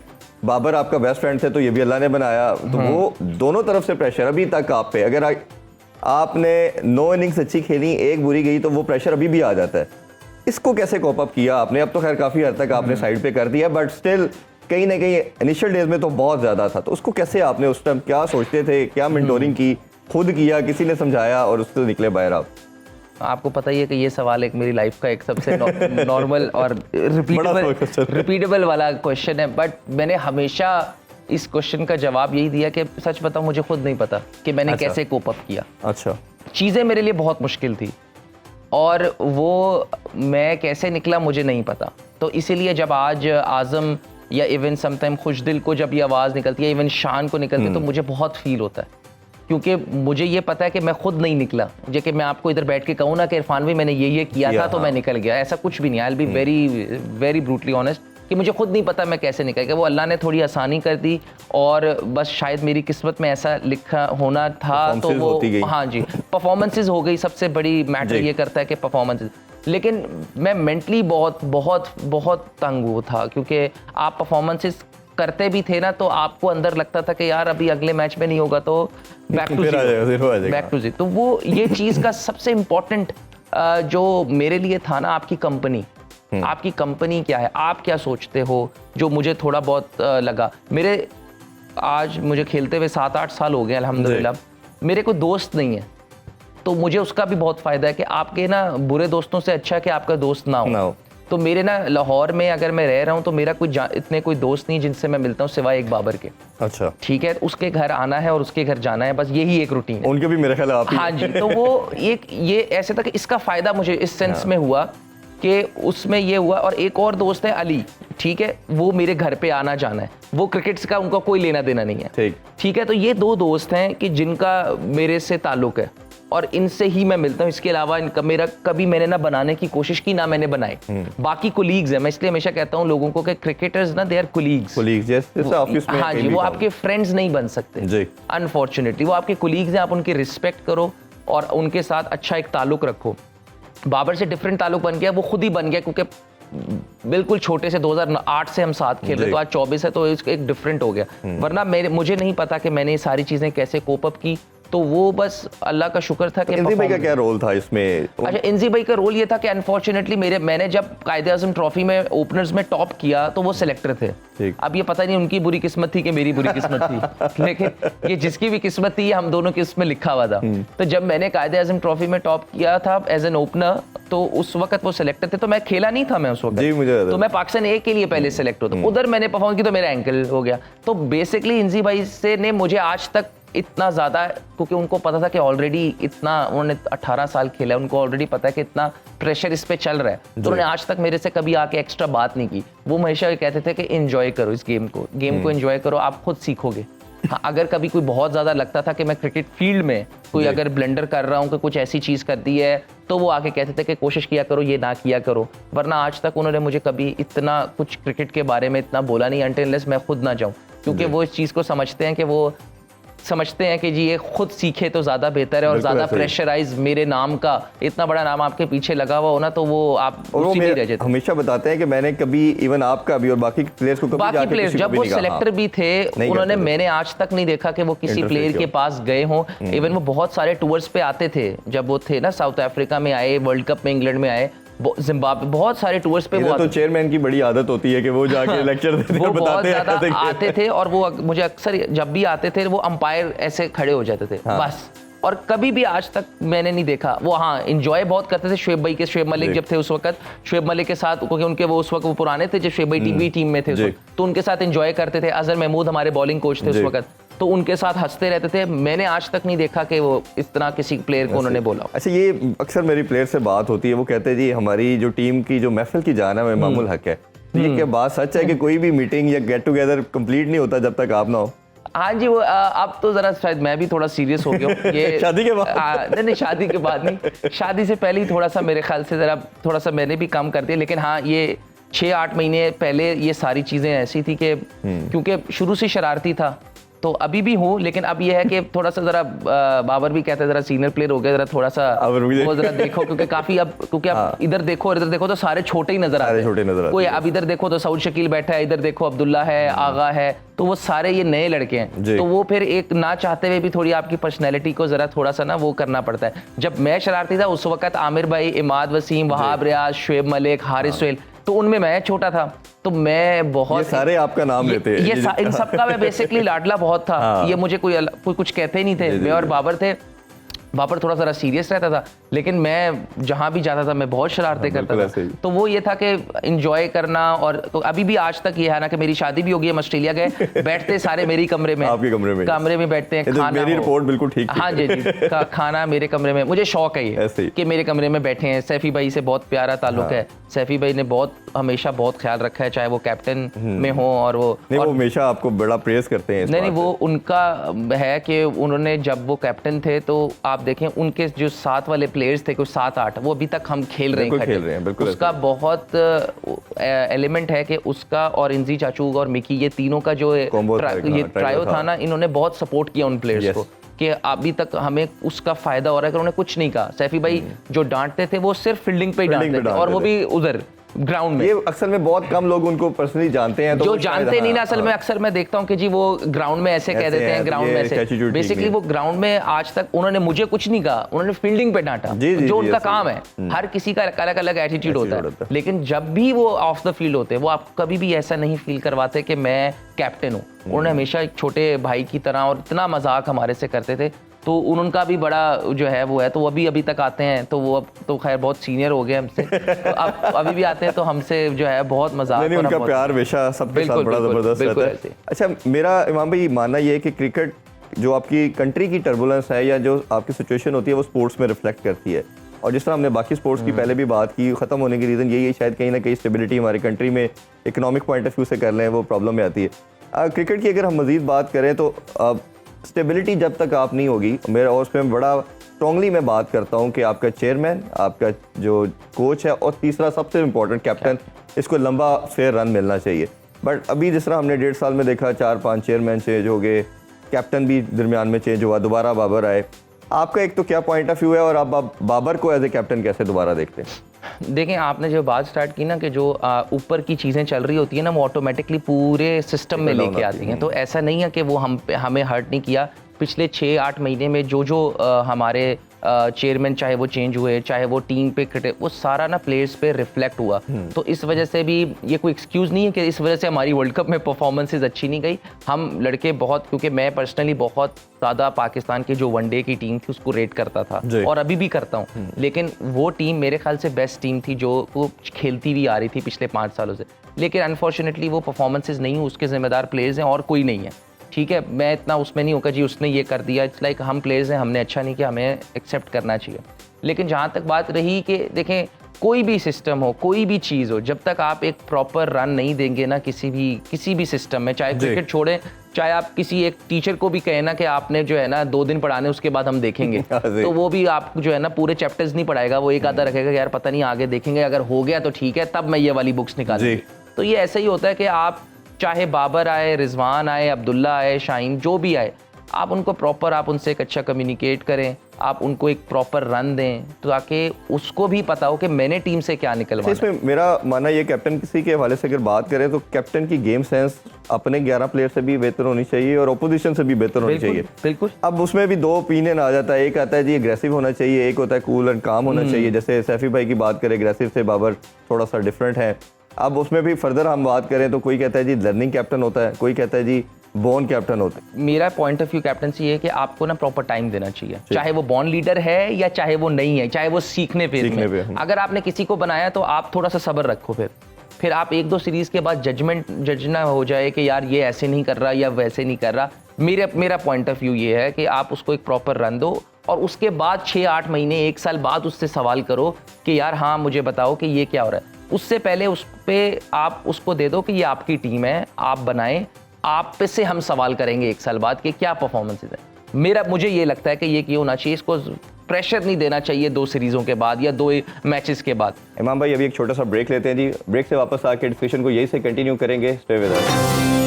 बाबर आपका बेस्ट फ्रेंड थे तो ये भी अल्लाह ने बनाया, तो वो दोनों तरफ से प्रेशर अभी तक आप पे। अगर आपने 9 इनिंग्स अच्छी खेली, 1 बुरी गई, तो वो प्रेशर अभी भी आ जाता है। इसको कैसे कोप अप किया आपने? अब तो खैर काफ़ी हद तक आपने साइड पे कर दिया, बट स्टिल कहीं ना कहीं इनिशियल डेज में तो बहुत ज़्यादा था, तो उसको कैसे आपने उस टाइम, क्या सोचते थे, क्या मेंटोरिंग की, खुद किया, किसी ने समझाया और उससे निकले बाहर आप? आपको पता ही है कि ये सवाल एक मेरी लाइफ का एक सबसे नॉर्मल और रिपीटेबल वाला क्वेश्चन है, बट मैंने हमेशा इस क्वेश्चन का जवाब यही दिया कि सच बताऊं, मुझे खुद नहीं पता कि मैंने कैसे कोप अप किया। अच्छा, चीज़ें मेरे लिए बहुत मुश्किल थी और वो मैं कैसे निकला मुझे नहीं पता, तो इसीलिए जब आज आज़म या इवन समटाइम खुशदिल को जब ये आवाज़ निकलती है, इवन शान को निकलती है, तो मुझे बहुत फील होता है, क्योंकि मुझे ये पता है कि मैं खुद नहीं निकला। जो कि मैं आपको इधर बैठ के कहूँ ना कि इरफान भाई मैंने ये किया था तो मैं निकल गया, ऐसा कुछ भी नहीं। I will be very very brutally honest कि मुझे खुद नहीं पता मैं कैसे निकल गया। वो अल्लाह ने थोड़ी आसानी कर दी और बस शायद मेरी किस्मत में ऐसा लिखा होना था, तो वो हाँ जी, परफॉर्मेंसेज हो गई। सबसे बड़ी मैटर ये करता है कि परफॉर्मेंसेज, लेकिन मैं मेंटली बहुत बहुत बहुत तंग हुआ था, क्योंकि आप परफॉर्मेंसेस करते भी थे ना, तो आपको अंदर लगता था कि यार अभी अगले मैच में नहीं होगा तो बैक टू जीरो। तो वो ये चीज़ का सबसे इम्पोर्टेंट जो मेरे लिए था ना, आपकी कंपनी क्या है, आप क्या सोचते हो, जो मुझे थोड़ा बहुत लगा। मेरे आज मुझे खेलते हुए 7-8 साल हो गए अल्हम्दुलिल्लाह, मेरे कोई दोस्त नहीं है, तो मुझे उसका भी बहुत फ़ायदा है कि आपके ना बुरे दोस्तों से अच्छा कि आपका दोस्त ना हो। तो मेरे ना लाहौर में अगर मैं रह रहा हूँ तो मेरा इतने कोई दोस्त नहीं जिनसे मैं मिलता हूँ सिवाय एक बाबर के। अच्छा, ठीक है, उसके घर आना है और उसके घर जाना है, बस यही एक रूटीन है। उनके भी मेरे ख्याल आप ही। हाँ जी, तो वो ये ऐसे था कि इसका फ़ायदा मुझे इस सेंस में हुआ कि उसमें ये हुआ। और एक और दोस्त है अली, ठीक है, वो मेरे घर पे आना जाना है, वो क्रिकेट का उनका कोई लेना देना नहीं है। ठीक है, तो ये 2 दोस्त हैं कि जिनका मेरे से ताल्लुक है। और इनसे ही मैं मिलता हूँ। इसके अलावा इनका मेरा कभी मैंने ना बनाने की कोशिश की, ना मैंने बनाए। बाकी कोलीग्स हैं, मैं इसलिए हमेशा कहता हूँ लोगों को कि क्रिकेटर्स ना दे आर कोलीग्स, जैसे ऑफिस में हाँ जी, वो आपके फ्रेंड्स नहीं बन सकते अनफॉर्चुनेटली, वो आपके कोलीग्स हैं। आप उनकी रिस्पेक्ट करो और उनके साथ अच्छा एक ताल्लुक रखो। बाबर से डिफरेंट ताल्लुक बन गया, वो खुद ही बन गया, क्योंकि बिल्कुल छोटे से 2008 से हम साथ खेल रहे, तो आज 24 है, तो एक डिफरेंट हो गया। वरना मुझे नहीं पता कि मैंने ये सारी चीजें कैसे कोप अप की, तो वो बस अल्लाह का शुक्र था कि इंजी भाई का क्या रोल था इसमें? अच्छा, इंजी भाई का रोल ये था कि अनफॉर्चुनेटली मैंने जब कायदे-ए-आज़म ट्रॉफी में ओपनर्स में टॉप किया तो वो सिलेक्टर थे। अब ये पता नहीं उनकी बुरी किस्मत थी कि मेरी बुरी किस्मत थी, लेकिन ये जिसकी भी किस्मत थी, हम दोनों की उसमें लिखा हुआ था। तो जब मैंने कायदे-ए-आज़म ट्रॉफी में टॉप किया था एज एन ओपनर, तो उस वक्त वो सिलेक्टर थे, तो मैं खेला नहीं था मैं उस वक्त, तो मैं पाकिस्तान ए के लिए पहले सिलेक्ट होता, उधर मैंने परफॉर्म किया तो मेरा एंकल हो गया। तो बेसिकली इंजी भाई से ने मुझे आज तक इतना ज़्यादा, क्योंकि उनको पता था कि ऑलरेडी इतना उन्होंने 18 साल खेला है, उनको ऑलरेडी पता है कि इतना प्रेशर इस पे चल रहा है, तो उन्होंने आज तक मेरे से कभी आके एक्स्ट्रा बात नहीं की। वो हमेशा ये कहते थे कि एंजॉय करो इस गेम को एंजॉय करो, आप खुद सीखोगे। हाँ, अगर कभी कोई बहुत ज़्यादा लगता था कि मैं क्रिकेट फील्ड में कोई अगर ब्लेंडर कर रहा हूँ कि कुछ ऐसी चीज़ कर दी है, तो वो आके कहते थे कि कोशिश किया करो, ये ना किया करो। वरना आज तक उन्होंने मुझे कभी इतना कुछ क्रिकेट के बारे में इतना बोला नहीं, अनटिल अनलेस मैं खुद ना जाऊँ, क्योंकि वो इस चीज़ को समझते हैं कि वो समझते हैं कि जी ये खुद सीखे तो ज़्यादा बेहतर है, और ज़्यादा प्रेशराइज मेरे नाम का इतना बड़ा नाम आपके पीछे लगा हुआ हो ना, तो वो आप उसी में रह जाते। हमेशा बताते हैं कि मैंने कभी इवन आपका भी और बाकी प्लेयर्स को कभी बाकी प्लेयर्स जब वो सिलेक्टर भी थे, उन्होंने मैंने आज तक नहीं देखा कि वो किसी प्लेयर के पास गए हों। इवन वो बहुत सारे टूर्स पे आते थे, जब वो थे ना साउथ अफ्रीका में आए, वर्ल्ड कप में इंग्लैंड में आए, जिम्बाब्वे, बहुत सारे टूर्स पे वो तो चेयरमैन की बड़ी आदत होती है कि वो जाके लेक्चर देते वो बहुत ज्यादा आते थे, और वो मुझे अक्सर जब भी आते थे वो अंपायर ऐसे खड़े हो जाते थे बस। और कभी भी आज तक मैंने नहीं देखा वो, हाँ एंजॉय बहुत करते थे शुएब भाई के, शुएब मलिक जब थे उस वक्त, शुएब मलिक के साथ, क्योंकि उनके वो उस वक्त वो पुराने थे जब शुएब भाई टीम में थे उस वक्त, तो उनके साथ एंजॉय करते थे। अजहर महमूद हमारे बॉलिंग कोच थे उस वक्त, तो उनके साथ हंसते रहते थे। मैंने आज तक नहीं देखा कि वो इस तरह किसी प्लेयर को उन्होंने बोला। अच्छा, ये अक्सर मेरी प्लेयर से बात होती है, वो कहते हैं जी हमारी जो टीम की जो महफिल की जान है इमामुल हक है। ये क्या बात सच है कि कोई भी मीटिंग या गेट टुगेदर कंप्लीट नहीं होता जब तक आप ना हो? हाँ जी, वो अब तो जरा शायद मैं भी थोड़ा सीरियस हो गया हूँ ये शादी के बाद नहीं, शादी के बाद नहीं, शादी से पहले ही थोड़ा सा मेरे ख्याल से जरा थोड़ा सा मैंने भी कम कर दिया। लेकिन हाँ, ये 6-8 महीने पहले ये सारी चीज़ें ऐसी थी कि क्योंकि शुरू से शरारती था, तो अभी भी हूँ, लेकिन अब ये है कि थोड़ा सा जरा बाबर भी कहते हैं जरा सीनियर प्लेयर हो गया, जरा थोड़ा सा वो जरा देखो, क्योंकि काफी अब क्योंकि आप इधर देखो तो सारे छोटे ही नजर आते हैं। कोई अब इधर देखो तो सऊद शकील बैठा है, इधर देखो अब्दुल्ला है, आगा है, तो वो सारे ये नए लड़के हैं, तो वो फिर एक ना चाहते हुए भी थोड़ी आपकी पर्सनैलिटी को जरा थोड़ा सा ना वो करना पड़ता है। जब मैं शरारती था उस वक्त आमिर भाई, इमाद वसीम, वहाब रियाज, शुएब मलिक, हारिस सोहेल, तो उनमें मैं छोटा था, तो मैं बहुत, ये सारे आपका नाम लेते हैं, ये इन सबका मैं बेसिकली लाडला बहुत था। ये मुझे कोई कुछ कहते ही नहीं थे। मैं और बाबर थे, बाबर थोड़ा सा सीरियस रहता था, लेकिन मैं जहां भी जाता था मैं बहुत शरारतें करता था। तो वो ये था कि एंजॉय करना, और तो अभी भी आज तक ये है ना कि मेरी शादी भी हो गई, हम ऑस्ट्रेलिया गए, बैठते सारे मेरी कमरे में, आपके कमरे में बैठते हैं, खाना, मेरी रिपोर्ट बिल्कुल ठीक थी। हाँ जी खाना मेरे कमरे में, मुझे शौक है ये कि मेरे कमरे में बैठे हैं। सैफी भाई से बहुत प्यारा ताल्लुक है, सैफी भाई ने हमेशा बहुत ख्याल रखा है, चाहे वो कैप्टन में हो, और वो हमेशा आपको बड़ा प्रेज करते हैं। नहीं, वो उनका है कि उन्होंने जब वो कैप्टन थे, तो आप देखें उनके जो साथ वाले प्लेयर्स थे, कुछ 7-8, वो अभी तक हम खेल रहे हैं। उसका बहुत एलिमेंट है कि उसका और इंजी चाचू और मिकी, ये तीनों का जो ये ट्रायो था ना, इन्होंने बहुत सपोर्ट किया उन प्लेयर्स को, कि अभी तक हमें उसका फायदा हो रहा है कि उन्होंने कुछ नहीं कहा। सैफी भाई जो डांटते थे वो सिर्फ फील्डिंग पे ही डांटते थे, और वो भी उधर ग्राउंड में। ये अक्सर में बहुत कम लोग उनको पर्सनली जानते हैं, तो जो जानते नहीं ना असल में, अक्सर मैं देखता हूँ कि जी वो ग्राउंड में ऐसे कह देते हैं, ग्राउंड में ऐसे, बेसिकली वो ग्राउंड में आज तक उन्होंने मुझे कुछ नहीं कहा, उन्होंने फील्डिंग पे डांटा, जो उनका काम है। हर किसी का अलग अलग एटीट्यूड होता है, लेकिन जब भी वो ऑफ द फील्ड होते हैं, वो आप कभी भी ऐसा नहीं फील करवाते कि मैं कैप्टन हूँ। उन्होंने हमेशा एक छोटे भाई की तरह, और इतना मजाक हमारे से करते थे, तो उनका भी बड़ा जो है वो है, तो वो अभी तक आते हैं, तो वो अब तो खैर बहुत सीनियर हो गए हमसे, तो अब अभी भी आते हैं, तो हमसे जो है बहुत मजाक, उनका प्यार हमेशा सबके साथ बड़ा जबरदस्त रहता है। अच्छा, मेरा इमाम भाई मानना ये है कि क्रिकेट जो आपकी कंट्री की टर्बुलेंस है, या जो आपकी सिचुएशन होती है, वो स्पोर्ट्स में रिफ्लेक्ट करती है। और जिस तरह हमने बाकी स्पोर्ट्स की पहले भी बात की, ख़त्म होने की रीज़न यही है, शायद कहीं ना कहीं स्टेबिलिटी हमारी कंट्री में इकोनॉमिक पॉइंट ऑफ व्यू से कर लें, वो प्रॉब्लम में आती है। क्रिकेट की अगर हम मज़ीद बात करें, तो स्टेबिलिटी जब तक आप नहीं होगी, मेरा और उसमें बड़ा स्ट्रांगली मैं बात करता हूँ कि आपका चेयरमैन, आपका जो कोच है, और तीसरा सबसे इम्पोर्टेंट कैप्टन, इसको लंबा फेयर रन मिलना चाहिए। बट अभी जिस तरह हमने 1.5 साल में देखा, 4-5 चेयरमैन चेंज हो गए, कैप्टन भी दरमियान में चेंज हुआ, दोबारा बाबर आए। आपका एक तो क्या पॉइंट ऑफ व्यू है, और आप बाबर को एज ए कैप्टन कैसे दोबारा देखते हैं? देखें, आपने जो बात स्टार्ट की ना कि जो ऊपर की चीज़ें चल रही होती है ना, वो ऑटोमेटिकली पूरे सिस्टम में लेके आती हैं। तो ऐसा नहीं है कि वो हमें हर्ट नहीं किया। पिछले 6-8 महीने में जो हमारे चेयरमैन, चाहे वो चेंज हुए, चाहे वो टीम पे वो सारा ना प्लेयर्स पे रिफ्लेक्ट हुआ। तो इस वजह से भी ये कोई एक्सक्यूज़ नहीं है कि इस वजह से हमारी वर्ल्ड कप में परफॉर्मेंसेज अच्छी नहीं गई। हम लड़के बहुत, क्योंकि मैं पर्सनली बहुत ज़्यादा पाकिस्तान की जो वनडे की टीम थी उसको रेट करता था, और अभी भी करता हूँ, लेकिन वो टीम मेरे ख्याल से बेस्ट टीम थी जो वो खेलती हुई आ रही थी पिछले 5 सालों से। लेकिन अनफॉर्चुनेटली वो परफॉर्मेंसेज नहीं हुई, उसके जिम्मेदार प्लेयर्स हैं और कोई नहीं है। ठीक है, मैं इतना उसमें नहीं होगा जी उसने ये कर दिया। इट्स लाइक हम प्लेयर्स हैं, हमने अच्छा नहीं किया, हमें एक्सेप्ट करना चाहिए। लेकिन जहाँ तक बात रही कि देखें, कोई भी सिस्टम हो, कोई भी चीज़ हो, जब तक आप एक प्रॉपर रन नहीं देंगे ना किसी भी सिस्टम में, चाहे क्रिकेट छोड़ें, चाहे आप किसी एक टीचर को भी कहें ना कि आपने जो है ना 2 दिन पढ़ाने, उसके बाद हम देखेंगे, तो वो भी आप जो है ना पूरे चैप्टर्स नहीं पढ़ाएगा, वो एक आधा रखेगा कि यार पता नहीं आगे देखेंगे, अगर हो गया तो ठीक है, तब मैं ये वाली बुक्स निकालूंगी। तो ये ऐसा ही होता है कि आप चाहे बाबर आए, रिजवान आए, अब्दुल्ला आए, शाहीन, जो भी आए, आप उनको प्रॉपर, आप उनसे एक अच्छा कम्युनिकेट करें, आप उनको एक प्रॉपर रन दें, तो ताकि उसको भी पता हो कि मैंने टीम से क्या निकलवाना। इसमें मेरा मानना ये, कैप्टन किसी के हवाले से अगर बात करें तो कैप्टन की गेम सेंस अपने 11 प्लेयर से भी बेहतर होनी चाहिए और ओपोजिशन से भी बेहतर होनी चाहिए। बिल्कुल। अब उसमें भी 2 ओपिनियन आ जाता है। एक आता है जी एग्रेसिव होना चाहिए, एक होता है कूल एंड काम होना चाहिए। जैसे सैफी भाई की बात करें, एग्रेसिव से बाबर थोड़ा सा डिफरेंट है। अब उसमें भी फर्दर हम बात करें तो कोई कहता है जी लर्निंग कैप्टन होता है, कोई कहता है जी बॉर्न कैप्टन होता है। मेरा पॉइंट ऑफ व्यू कैप्टनसी है कि आपको ना प्रॉपर टाइम देना चाहिए, चाहे वो बॉर्न लीडर है या चाहे वो नहीं है, चाहे वो सीखने पे। अगर आपने किसी को बनाया तो आप थोड़ा सा सब्र रखो, फिर आप 1-2 सीरीज के बाद जज ना हो जाए कि यार ये ऐसे नहीं कर रहा या वैसे नहीं कर रहा। मेरा पॉइंट ऑफ व्यू ये है कि आप उसको एक प्रॉपर रन दो, और उसके बाद 6-8 महीने 1 साल बाद उससे सवाल करो कि यार हाँ मुझे बताओ कि ये क्या हो रहा है। उससे पहले उस पर आप उसको दे दो कि ये आपकी टीम है, आप बनाएं, आप पे से हम सवाल करेंगे 1 साल बाद कि क्या परफॉर्मेंसेज है। मुझे ये लगता है कि ये क्यों होना चाहिए, इसको प्रेशर नहीं देना चाहिए 2 सीरीज़ों के बाद या 2 मैचेस के बाद। इमाम भाई अभी एक छोटा सा ब्रेक लेते हैं जी, ब्रेक से वापस आके डिस्कशन को यही से कंटिन्यू करेंगे। Stay with us.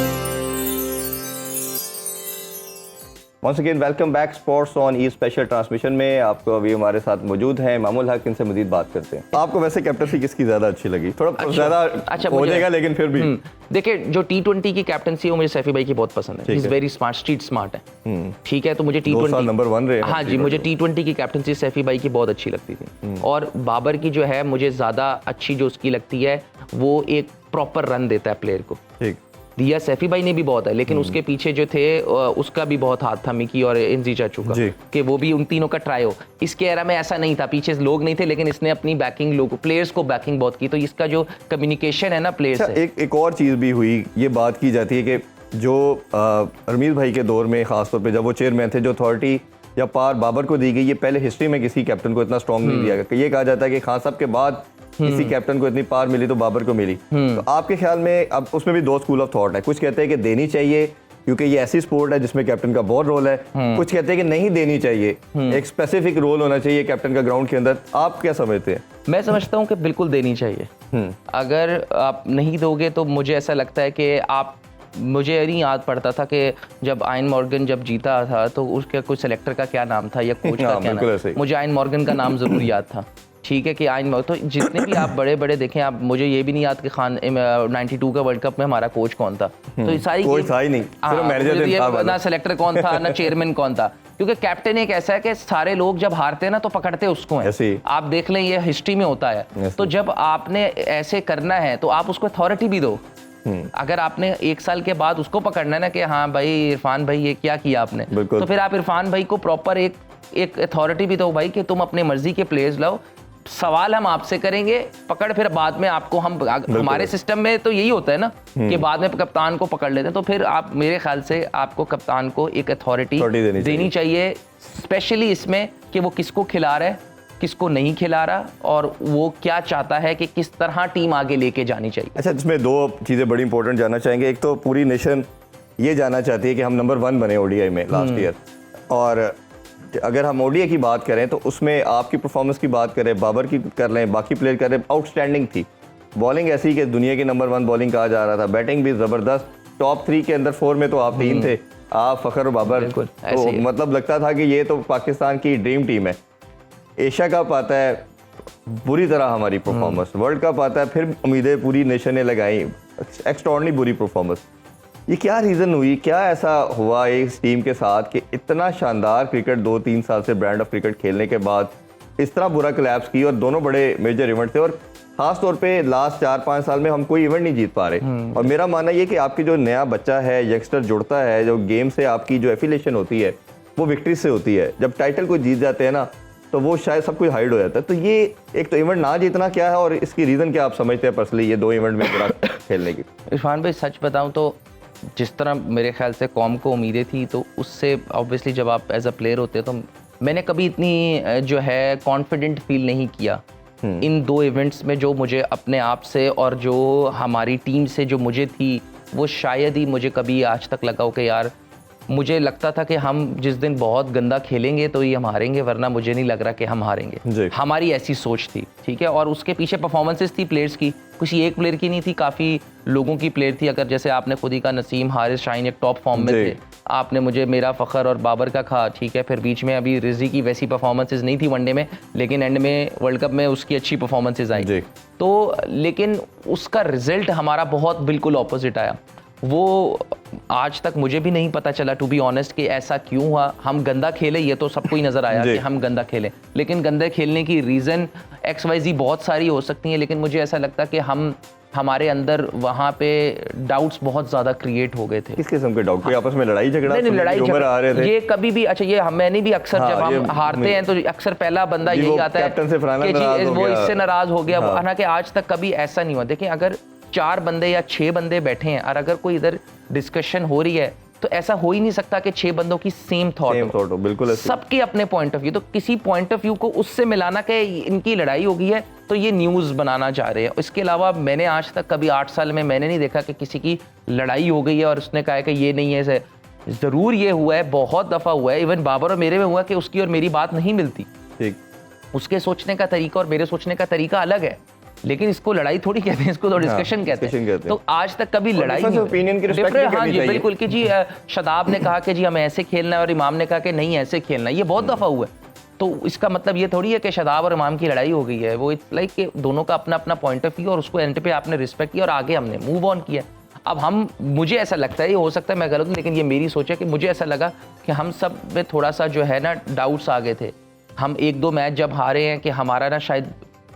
Once again welcome back sports on E special transmission में। आपको अभी हमारे साथ मौजूद हैं मामूल हक, इनसे मजीद बात करते हैं। आपको वैसे कैप्टनसी किसकी ज्यादा अच्छी लगी? थोड़ा ज्यादा हो जाएगा लेकिन फिर भी देखिए, जो T20 की कैप्टनसी है वो मुझे सैफी भाई की बहुत पसंद है। He is very smart, street smart है। ठीक है, तो मुझे T20 नंबर 1 रहे। हाँ जी, मुझे T20 की कैप्टनसी सैफी भाई की बहुत अच्छी लगती थी। और बाबर की जो है मुझे ज्यादा अच्छी जो उसकी लगती है, वो एक प्रॉपर रन देता है प्लेयर को। ठीक दिया सैफी भाई ने भी बहुत है, लेकिन उसके पीछे जो थे उसका भी बहुत हाथ था, मिकी और इंजी चाचू का, कि वो भी उन तीनों का ट्राई हो। इसके एरा में ऐसा नहीं था, पीछे लोग नहीं थे, लेकिन इसने अपनी बैकिंग प्लेयर्स को बैकिंग बहुत की। तो इसका जो कम्युनिकेशन है ना प्लेयर्स से। एक और चीज़ भी हुई, ये बात की जाती है कि जो रमीज भाई के दौर में खासतौर पर जब वो चेयरमैन थे, जो अथॉरिटी या पार बाबर को दी गई, ये पहले हिस्ट्री में किसी कैप्टन को इतना स्ट्रॉन्ग नहीं दिया गया। ये कहा जाता है कि खान साहब के बाद किसी कैप्टन को इतनी पार मिली तो बाबर को मिली। तो आपके ख्याल में अब उसमें भी 2 स्कूल ऑफ थॉट है। कुछ कहते हैं कि देनी चाहिए क्योंकि ये ऐसी स्पोर्ट है जिसमें कैप्टन का बहुत रोल है। कुछ कहते हैं कि नहीं देनी चाहिए, एक स्पेसिफिक रोल होना चाहिए कैप्टन का ग्राउंड के अंदर। आप क्या समझते हैं? मैं समझता हूँ कि बिल्कुल देनी चाहिए। अगर आप नहीं दोगे तो मुझे ऐसा लगता है कि मुझे नहीं याद पड़ता था कि जब आयन मॉर्गन जब जीता था तो उसके कोई सेलेक्टर का क्या नाम था या कोच का क्या नाम, मुझे आयन मॉर्गन का नाम जरूर याद था। ठीक है कि तो जितने भी आप बड़े देखें, आप मुझे ये भी नहीं याद कि खान 92 का वर्ल्ड कप में हमारा कोच कौन था। तो ये सारी कोई था ही नहीं, सिर्फ मैनेजर था, ना सेलेक्टर कौन था ना चेयरमैन कौन था। क्योंकि कैप्टन एक ऐसा है कि सारे लोग जब हारते हैं ना तो पकड़ते उसको हैं। आप देख लें, ये हिस्ट्री में होता है। तो जब आपने ऐसे करना है तो आप उसको अथॉरिटी भी दो। अगर आपने 1 साल के बाद उसको पकड़ना है ना कि हाँ भाई इरफान भाई ये क्या किया आपने, तो फिर आप इरफान भाई को प्रॉपर एक अथॉरिटी भी दो भाई कि तुम अपने मर्जी के प्लेयर्स लाओ, सवाल हम आपसे करेंगे, पकड़ फिर बाद में आपको हम। हमारे सिस्टम में तो यही होता है ना कि बाद में कप्तान को पकड़ लेते हैं। तो फिर आप, मेरे ख्याल से आपको कप्तान को एक अथॉरिटी देनी चाहिए, स्पेशली इसमें कि वो किसको खिला रहा है, किसको नहीं खिला रहा, और वो क्या चाहता है कि किस तरह टीम आगे लेके जानी चाहिए। अच्छा, इसमें 2 चीज़ें बड़ी इंपॉर्टेंट जानना चाहेंगे। एक तो पूरी नेशन ये जानना चाहती है कि हम नंबर 1 बने ओडीआई में लास्ट ईयर, और अगर हम ओडीआई की बात करें तो उसमें आपकी परफॉर्मेंस की बात करें, बाबर की कर लें, बाकी प्लेयर करें, आउटस्टैंडिंग थी। बॉलिंग ऐसी कि दुनिया की नंबर 1 बॉलिंग कहा जा रहा था, बैटिंग भी ज़बरदस्त, टॉप 3 के अंदर 4 में तो आप 3 थे, आप फ़खर और बाबर। तो मतलब लगता था कि ये तो पाकिस्तान की ड्रीम टीम है। एशिया कप आता है, बुरी तरह हमारी परफॉर्मेंस, वर्ल्ड कप आता है, फिर उम्मीदें पूरी नेशन ने लगाई, एक्स्ट्राऑर्डिनरी बुरी परफॉर्मेंस। ये क्या रीज़न हुई, क्या ऐसा हुआ इस टीम के साथ कि इतना शानदार क्रिकेट 2-3 साल से ब्रांड ऑफ क्रिकेट खेलने के बाद इस तरह बुरा कोलैप्स की, और दोनों बड़े मेजर इवेंट थे, और खास तौर पे लास्ट 4-5 साल में हम कोई इवेंट नहीं जीत पा रहे। और मेरा मानना ये कि आपकी जो नया बच्चा है, यंगस्टर जुड़ता है, जो गेम से आपकी जो एफिलिएशन होती है वो विक्ट्री से होती है। जब टाइटल को जीत जाते हैं ना तो वो शायद सब कुछ हाइड हो जाता है। तो ये एक तो इवेंट ना जीतना क्या है, और इसकी रीज़न क्या आप समझते हैं पर्सनली ये 2 इवेंट में बुरा खेलने की? इरफान भाई सच बताऊं तो जिस तरह मेरे ख्याल से कॉम को उम्मीदें थी, तो उससे ऑब्वियसली जब आप एज अ प्लेयर होते हैं तो मैंने कभी इतनी जो है कॉन्फिडेंट फील नहीं किया इन 2 इवेंट्स में। जो मुझे अपने आप से और जो हमारी टीम से जो मुझे थी, वो शायद ही मुझे कभी आज तक लगा हो कि यार, मुझे लगता था कि हम जिस दिन बहुत गंदा खेलेंगे तो ये हम हारेंगे, वरना मुझे नहीं लग रहा कि हम हारेंगे। हमारी ऐसी सोच थी, ठीक है। और उसके पीछे परफॉर्मेंसेस थी प्लेयर्स की, किसी एक प्लेयर की नहीं थी, काफ़ी लोगों की प्लेयर थी। अगर जैसे आपने खुद ही कहा नसीम, हारिस, शाहीन एक टॉप फॉर्म में थे, आपने मुझे मेरा फ़खर और बाबर का कहा, ठीक है। फिर बीच में अभी रिजी की वैसी परफॉर्मेंसेज नहीं थी वनडे में, लेकिन एंड में वर्ल्ड कप में उसकी अच्छी परफॉर्मेंसेज आई। तो लेकिन उसका रिजल्ट हमारा बहुत बिल्कुल ऑपोजिट आया। वो आज तक मुझे भी नहीं पता चला टू बी ऑनेस्ट कि ऐसा क्यों हुआ। हम गंदा खेले ये तो सबको ही नज़र आया कि हम गंदा खेले, लेकिन गंदे खेलने की रीज़न XYZ बहुत सारी हो सकती हैं, लेकिन मुझे ऐसा लगता कि हमारे अंदर वहाँ पे डाउट्स बहुत ज़्यादा क्रिएट हो गए थे। किस किस्म के डाउट? कोई आपस में लड़ाई झगड़ा? नहीं, लड़ाई झगड़ा आ रहे थे ये कभी भी। अच्छा, ये मैंने भी अक्सर जब हम हारते हैं तो अक्सर पहला बंदा यही आता है कि वो इससे नाराज़ हो गया। हालांकि आज तक कभी ऐसा नहीं हुआ। देखिए, अगर 4 बंदे या 6 बंदे बैठे हैं और अगर कोई इधर डिस्कशन हो रही है तो ऐसा हो ही नहीं सकता कि 6 बंदों की सेम थॉट हो। बिल्कुल सबके अपने पॉइंट ऑफ व्यू, तो किसी पॉइंट ऑफ व्यू को उससे मिलाना कि इनकी लड़ाई हो गई है तो ये न्यूज़ बनाना चाह रहे हैं। इसके अलावा मैंने आज तक कभी 8 साल में मैंने नहीं देखा कि किसी की लड़ाई हो गई है और उसने कहा कि ये नहीं है। ज़रूर ये हुआ है, बहुत दफ़ा हुआ है, इवन बाबर और मेरे में हुआ कि उसकी और मेरी बात नहीं मिलती। उसके सोचने का तरीका और मेरे सोचने का तरीका अलग है, लेकिन इसको लड़ाई थोड़ी कहते हैं, इसको तो डिस्कशन कहते हैं। तो आज तक कभी लड़ाई नहीं, ओपिनियन की रिस्पेक्ट भी करनी चाहिए। बिल्कुल कि जी शदाब ने कहा कि जी हमें ऐसे खेलना है और इमाम ने कहा कि नहीं ऐसे खेलना है, ये बहुत दफ़ा हुआ है। तो इसका मतलब ये थोड़ी है कि शदाब और इमाम की लड़ाई हो गई है। वो इट्स लाइक कि दोनों का अपना अपना पॉइंट ऑफ व्यू और उसको एंड पे आपने रिस्पेक्ट किया और आगे हमने मूव ऑन किया। अब मुझे ऐसा लगता है, ये हो सकता है मैं गलत हूँ, लेकिन ये मेरी सोच है कि मुझे ऐसा लगा कि हम सब में थोड़ा सा जो है ना डाउट्स आ गए थे। हम 1-2 मैच जब हारे हैं कि हमारा ना शायद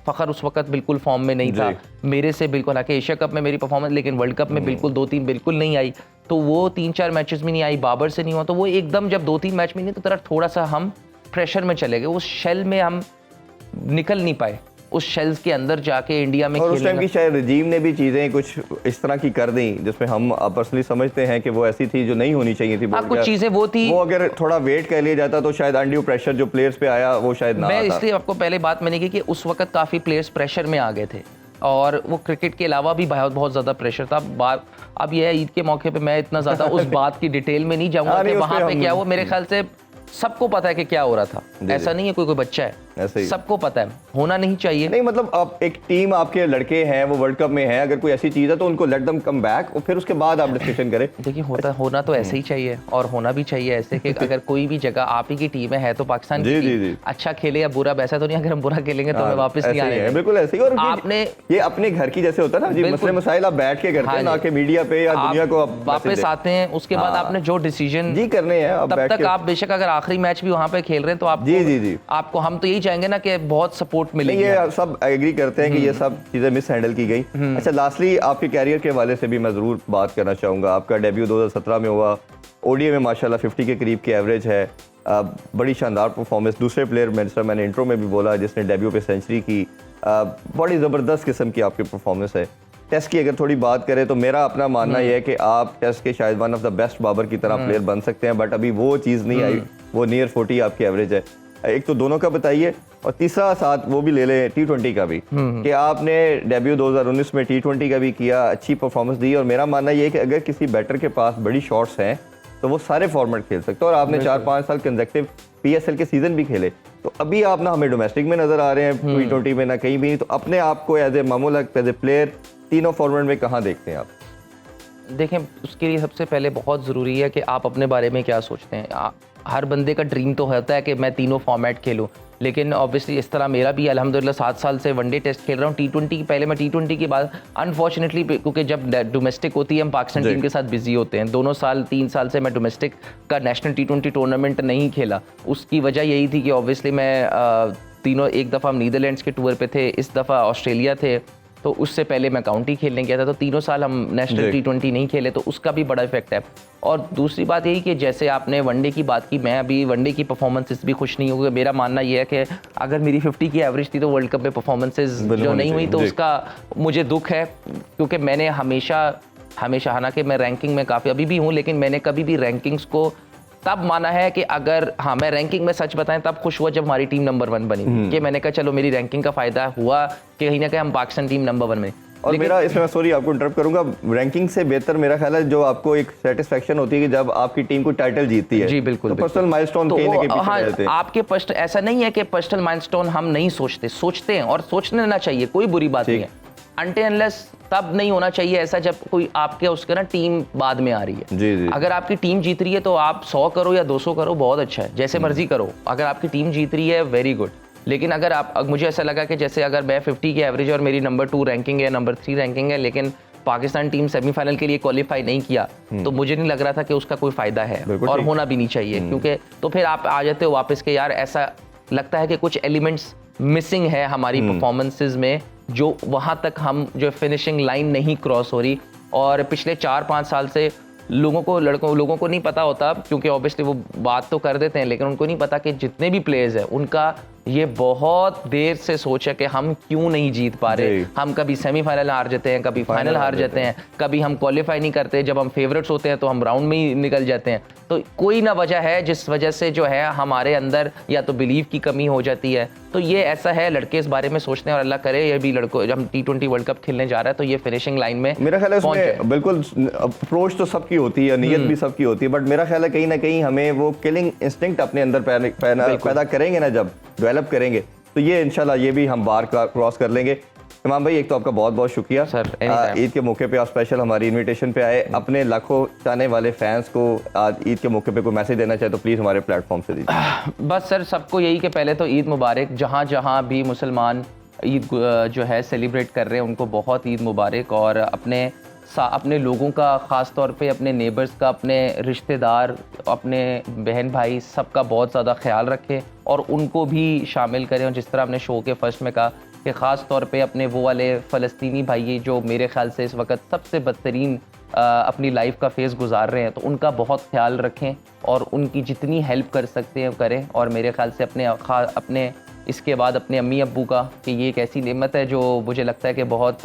फ़खर उस वक्त बिल्कुल फॉर्म में नहीं था, मेरे से बिल्कुल, हालांकि एशिया कप में मेरी परफॉर्मेंस, लेकिन वर्ल्ड कप में बिल्कुल 2-3 बिल्कुल नहीं आई। तो वो 3-4 मैचेस में नहीं आई, बाबर से नहीं हुआ, तो वो एकदम जब 2-3 मैच में नहीं, तो तरफ थोड़ा सा हम प्रेशर में चले गए। उस शेल में हम निकल नहीं पाए, उस शेल्स के अंदर जाके इंडिया में। और उस टाइम की शायद रजीम ने भी चीज़ें कुछ इस तरह की कर दी जिसमें हम पर्सनली समझते हैं कि वो ऐसी थी जो नहीं होनी चाहिए थी। कुछ चीज़ें वो थी, वो अगर थोड़ा वेट कर लिया जाता तो शायद अनड्यू प्रेशर जो प्लेयर्स पे आया वो शायद ना आता। मैं इसलिए आपको पहले बात मैंने की कि उस वक्त काफ़ी प्लेयर्स प्रेशर में आ गए थे और वो क्रिकेट के अलावा भी बहुत ज़्यादा प्रेशर था। अब यह है ईद के मौके पर मैं इतना ज़्यादा उस बात की डिटेल में नहीं जाऊँगा कि वहाँ पर क्या हुआ। मेरे ख्याल से सबको पता है कि क्या हो रहा था, ऐसा नहीं है कोई बच्चा है, सबको पता है, होना नहीं चाहिए। नहीं मतलब आप एक टीम, आपके लड़के हैं वो वर्ल्ड कप में हैं, अगर कोई ऐसी चीज़ है तो उनको लेट देम कम बैक और फिर उसके बाद आप डिस्कशन करें। देखिए होना तो ऐसे ही चाहिए और होना भी चाहिए ऐसे कि अगर कोई भी जगह आप ही की टीम है तो पाकिस्तान की टीम अच्छा खेले या बुरा, वैसा तो नहीं अगर हम बुरा खेलेंगे तो हमें वापस नहीं आएंगे। बिल्कुल ऐसे ही। और आपने ये अपने घर की जैसे होता है ना जी, मसले मसाइल आप बैठ के करते हैं ना कि मीडिया पे या दुनिया को वापस आते हैं, उसके बाद आपने जो डिसीजन जी करने हैं तब तक आप बेशक अगर आखिरी मैच भी वहाँ पे खेल रहे हैं तो आप आपको हम तो यही चाहेंगे ना कि बहुत सपोर्ट मिलेगी। ये सब एग्री करते हैं कि ये सब चीजें मिस हैंडल की गई। अच्छा, लास्टली आपके कैरियर के हवाले से भी मैं जरूर बात करना चाहूंगा। आपका डेब्यू 2017 में हुआ, ओडीआई में माशाल्लाह 50 के करीब की एवरेज है, बड़ी शानदार परफॉर्मेंस। दूसरे प्लेयर मैंने इंट्रो में भी बोला जिसने डेब्यू पे सेंचुरी की, बड़ी ज़बरदस्त किस्म की आपकी परफॉर्मेंस है। टेस्ट की अगर थोड़ी बात करें तो मेरा अपना मानना यह है कि आप टेस्ट के शायद one of the best Babar की तरह प्लेयर बन सकते हैं, बट अभी वो चीज़ नहीं आई, वो नियर 40 आपकी एवरेज है। एक तो दोनों का बताइए और तीसरा साथ वो भी ले लें T20 का भी कि आपने डेब्यू 2019 में T20 का भी किया, अच्छी परफॉर्मेंस दी। और मेरा मानना ये है कि अगर किसी बैटर के पास बड़ी शॉट्स हैं तो वो सारे फॉर्मेट खेल सकते हैं और आपने 4-5 साल कंसेक्टिव PSL के सीजन भी खेले। तो अभी आप ना हमें डोमेस्टिक में नजर आ रहे हैं, T20 में ना कहीं भी नहीं, तो अपने आप को एज ए मामूला एज ए प्लेयर तीनों फॉर्मेट में कहाँ देखते हैं आप? देखें, उसके लिए सबसे पहले बहुत ज़रूरी है कि आप अपने बारे में क्या सोचते हैं। हर बंदे का ड्रीम तो होता है कि मैं तीनों फॉर्मेट खेलूं, लेकिन ऑब्वियसली इस तरह मेरा भी अल्हम्दुलिल्लाह 7 साल से वनडे टेस्ट खेल रहा हूँ। T20 की पहले मैं T20 की बाद अनफॉर्चुनेटली, क्योंकि जब डोमेस्टिक होती है हम पाकिस्तान टीम के साथ बिजी होते हैं, 3 साल से मैं डोमेस्टिक का नेशनल T20 टूर्नामेंट नहीं खेला। उसकी वजह यही थी कि ऑब्वियसली मैं तीनों, एक दफ़ा हम नीदरलैंड्स के टूर पे थे, इस दफ़ा ऑस्ट्रेलिया थे, तो उससे पहले मैं काउंटी खेलने गया था, तो 3 साल हम नेशनल T20 नहीं खेले, तो उसका भी बड़ा इफेक्ट है। और दूसरी बात यही कि जैसे आपने वनडे की बात की, मैं अभी वनडे की परफॉर्मेंसेस भी खुश नहीं हूँ, क्योंकि मेरा मानना ये है कि अगर मेरी 50 की एवरेज थी तो वर्ल्ड कप में परफॉर्मेंसेस जो नहीं हुई, तो उसका मुझे दुख है, क्योंकि मैंने हमेशा हालांकि मैं रैंकिंग में काफ़ी अभी भी हूँ, लेकिन मैंने कभी भी रैंकिंग्स को तब माना है कि अगर मैं रैंकिंग में सच बताएं तब खुश हुआ जब हमारी टीम नंबर 1 बनी, कि मैंने कहा चलो मेरी रैंकिंग का फायदा हुआ कि कहीं ना कहीं हम पाकिस्तान टीम नंबर 1 बनी। और मेरा इसमें, सॉरी आपको इंटरप्ट करूंगा, रैंकिंग से बेहतर मेरा ख्याल है जो आपको एक सेटिस्फेक्शन होती है कि जब आपकी टीम को टाइटल जीतती है। जी बिल्कुल, तो पर्सनल माइलस्टोन कहीं ना कहीं पीछे रह जाते हैं। आपके ऐसा नहीं है कि पर्सनल माइलस्टोन हम नहीं सोचते हैं, और सोचने ना चाहिए, कोई बुरी बात नहीं है। अनटिल अनलेस तब नहीं होना चाहिए ऐसा जब कोई आपके उसके ना टीम बाद में आ रही है। जी। अगर आपकी टीम जीत रही है तो आप 100 करो या 200 करो, बहुत अच्छा है, जैसे मर्जी करो। अगर आपकी टीम जीत रही है, वेरी गुड। लेकिन अगर मुझे ऐसा लगा कि जैसे अगर मैं 50 की एवरेज और मेरी नंबर 2 रैंकिंग है, नंबर 3 रैंकिंग है, लेकिन पाकिस्तान टीम सेमीफाइनल के लिए क्वालिफाई नहीं किया, तो मुझे नहीं लग रहा था कि उसका कोई फायदा है, और होना भी नहीं चाहिए, क्योंकि तो फिर आप आ जाते हो वापस के यार ऐसा लगता है कि कुछ एलिमेंट्स मिसिंग है हमारी परफॉर्मेंसेज में, जो वहाँ तक हम जो फिनिशिंग लाइन नहीं क्रॉस हो रही। और पिछले 4-5 साल से लोगों को नहीं पता होता, क्योंकि ऑब्वियसली वो बात तो कर देते हैं, लेकिन उनको नहीं पता कि जितने भी प्लेयर्स हैं उनका ये बहुत देर से सोच है कि हम क्यों नहीं जीत पा रहे। हम कभी सेमीफाइनल हार जाते हैं, कभी फाइनल हार जाते हैं, कभी हम क्वालिफाई नहीं करते, जब हम फेवरेट्स होते हैं तो हम राउंड में ही निकल जाते हैं। तो कोई ना वजह है जिस वजह से जो है हमारे अंदर या तो बिलीव की कमी हो जाती है। तो ये ऐसा है, लड़के इस बारे में सोचते हैं, और अल्लाह करे ये भी लड़कों, जब हम T20 वर्ल्ड कप खेलने जा रहा है तो ये फिनिशिंग लाइन में मेरा ख्याल है उसमें बिल्कुल अप्रोच तो सबकी होती है, नीयत भी सबकी होती है, बट मेरा ख्याल है कहीं ना कहीं हमें वो किलिंग इंस्टिंक्ट अपने अंदर पैदा करेंगे ना, जब डेवलप करेंगे, तो ये इंशाल्लाह ये भी हम बार क्रॉस कर लेंगे। इमाम भाई, एक तो आपका बहुत बहुत शुक्रिया सर, ईद के मौके पे आप स्पेशल हमारी इनविटेशन पे आए। अपने लाखों चाहने वाले फैंस को आज ईद के मौके पे कोई मैसेज देना चाहे तो प्लीज़ हमारे प्लेटफॉर्म से दीजिए। बस सर, सबको यही कि पहले तो ईद मुबारक, जहाँ जहाँ भी मुसलमान ईद जो है सेलिब्रेट कर रहे हैं उनको बहुत ईद मुबारक। और अपने लोगों का, ख़ास तौर पे अपने नेबर्स का, अपने रिश्तेदार, अपने बहन भाई, सबका बहुत ज़्यादा ख्याल रखें और उनको भी शामिल करें। और जिस तरह आपने शो के फर्स्ट में कहा कि ख़ास तौर पे अपने वो वाले फ़लस्तीनी भाई जो मेरे ख़्याल से इस वक्त सबसे बदतरीन अपनी लाइफ का फेज़ गुजार रहे हैं, तो उनका बहुत ख्याल रखें और उनकी जितनी हेल्प कर सकते हैं करें। और मेरे ख़्याल से अपने इसके बाद अपने अम्मी अब्बू का, कि ये एक ऐसी नेमत है जो मुझे लगता है कि बहुत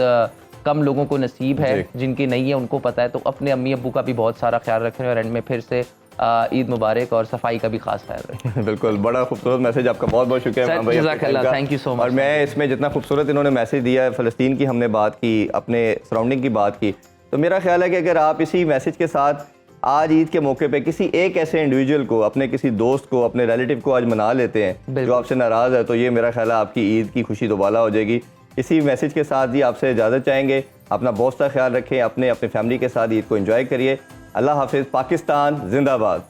कम लोगों को नसीब है, जिनकी नहीं है उनको पता है। तो अपने अम्मी अब्बू का भी बहुत सारा ख्याल रखें। और एंड में फिर से ईद मुबारक और सफाई का भी खास ख्याल रखें। बिल्कुल, बड़ा खूबसूरत मैसेज, आपका बहुत बहुत शुक्रिया। Thank you so much. और मैं इसमें जितना खूबसूरत इन्होंने मैसेज दिया है, फ़लस्तीन की हमने बात की, अपने सराउंडिंग की बात की, तो मेरा ख्याल है कि अगर आप इसी मैसेज के साथ आज ईद के मौके पे किसी एक ऐसे इंडिविजुअल को, अपने किसी दोस्त को, अपने रिलेटिव को आज मना लेते हैं जो आपसे नाराज़ है, तो ये मेरा ख्याल है आपकी ईद की खुशी दोबारा हो जाएगी। इसी मैसेज के साथ ही आपसे इजाज़त चाहेंगे। अपना बहुत सा ख्याल रखें, अपने फैमिली के साथ ईद को एंजॉय करिए। अल्लाह हाफिज़। पाकिस्तान जिंदाबाद।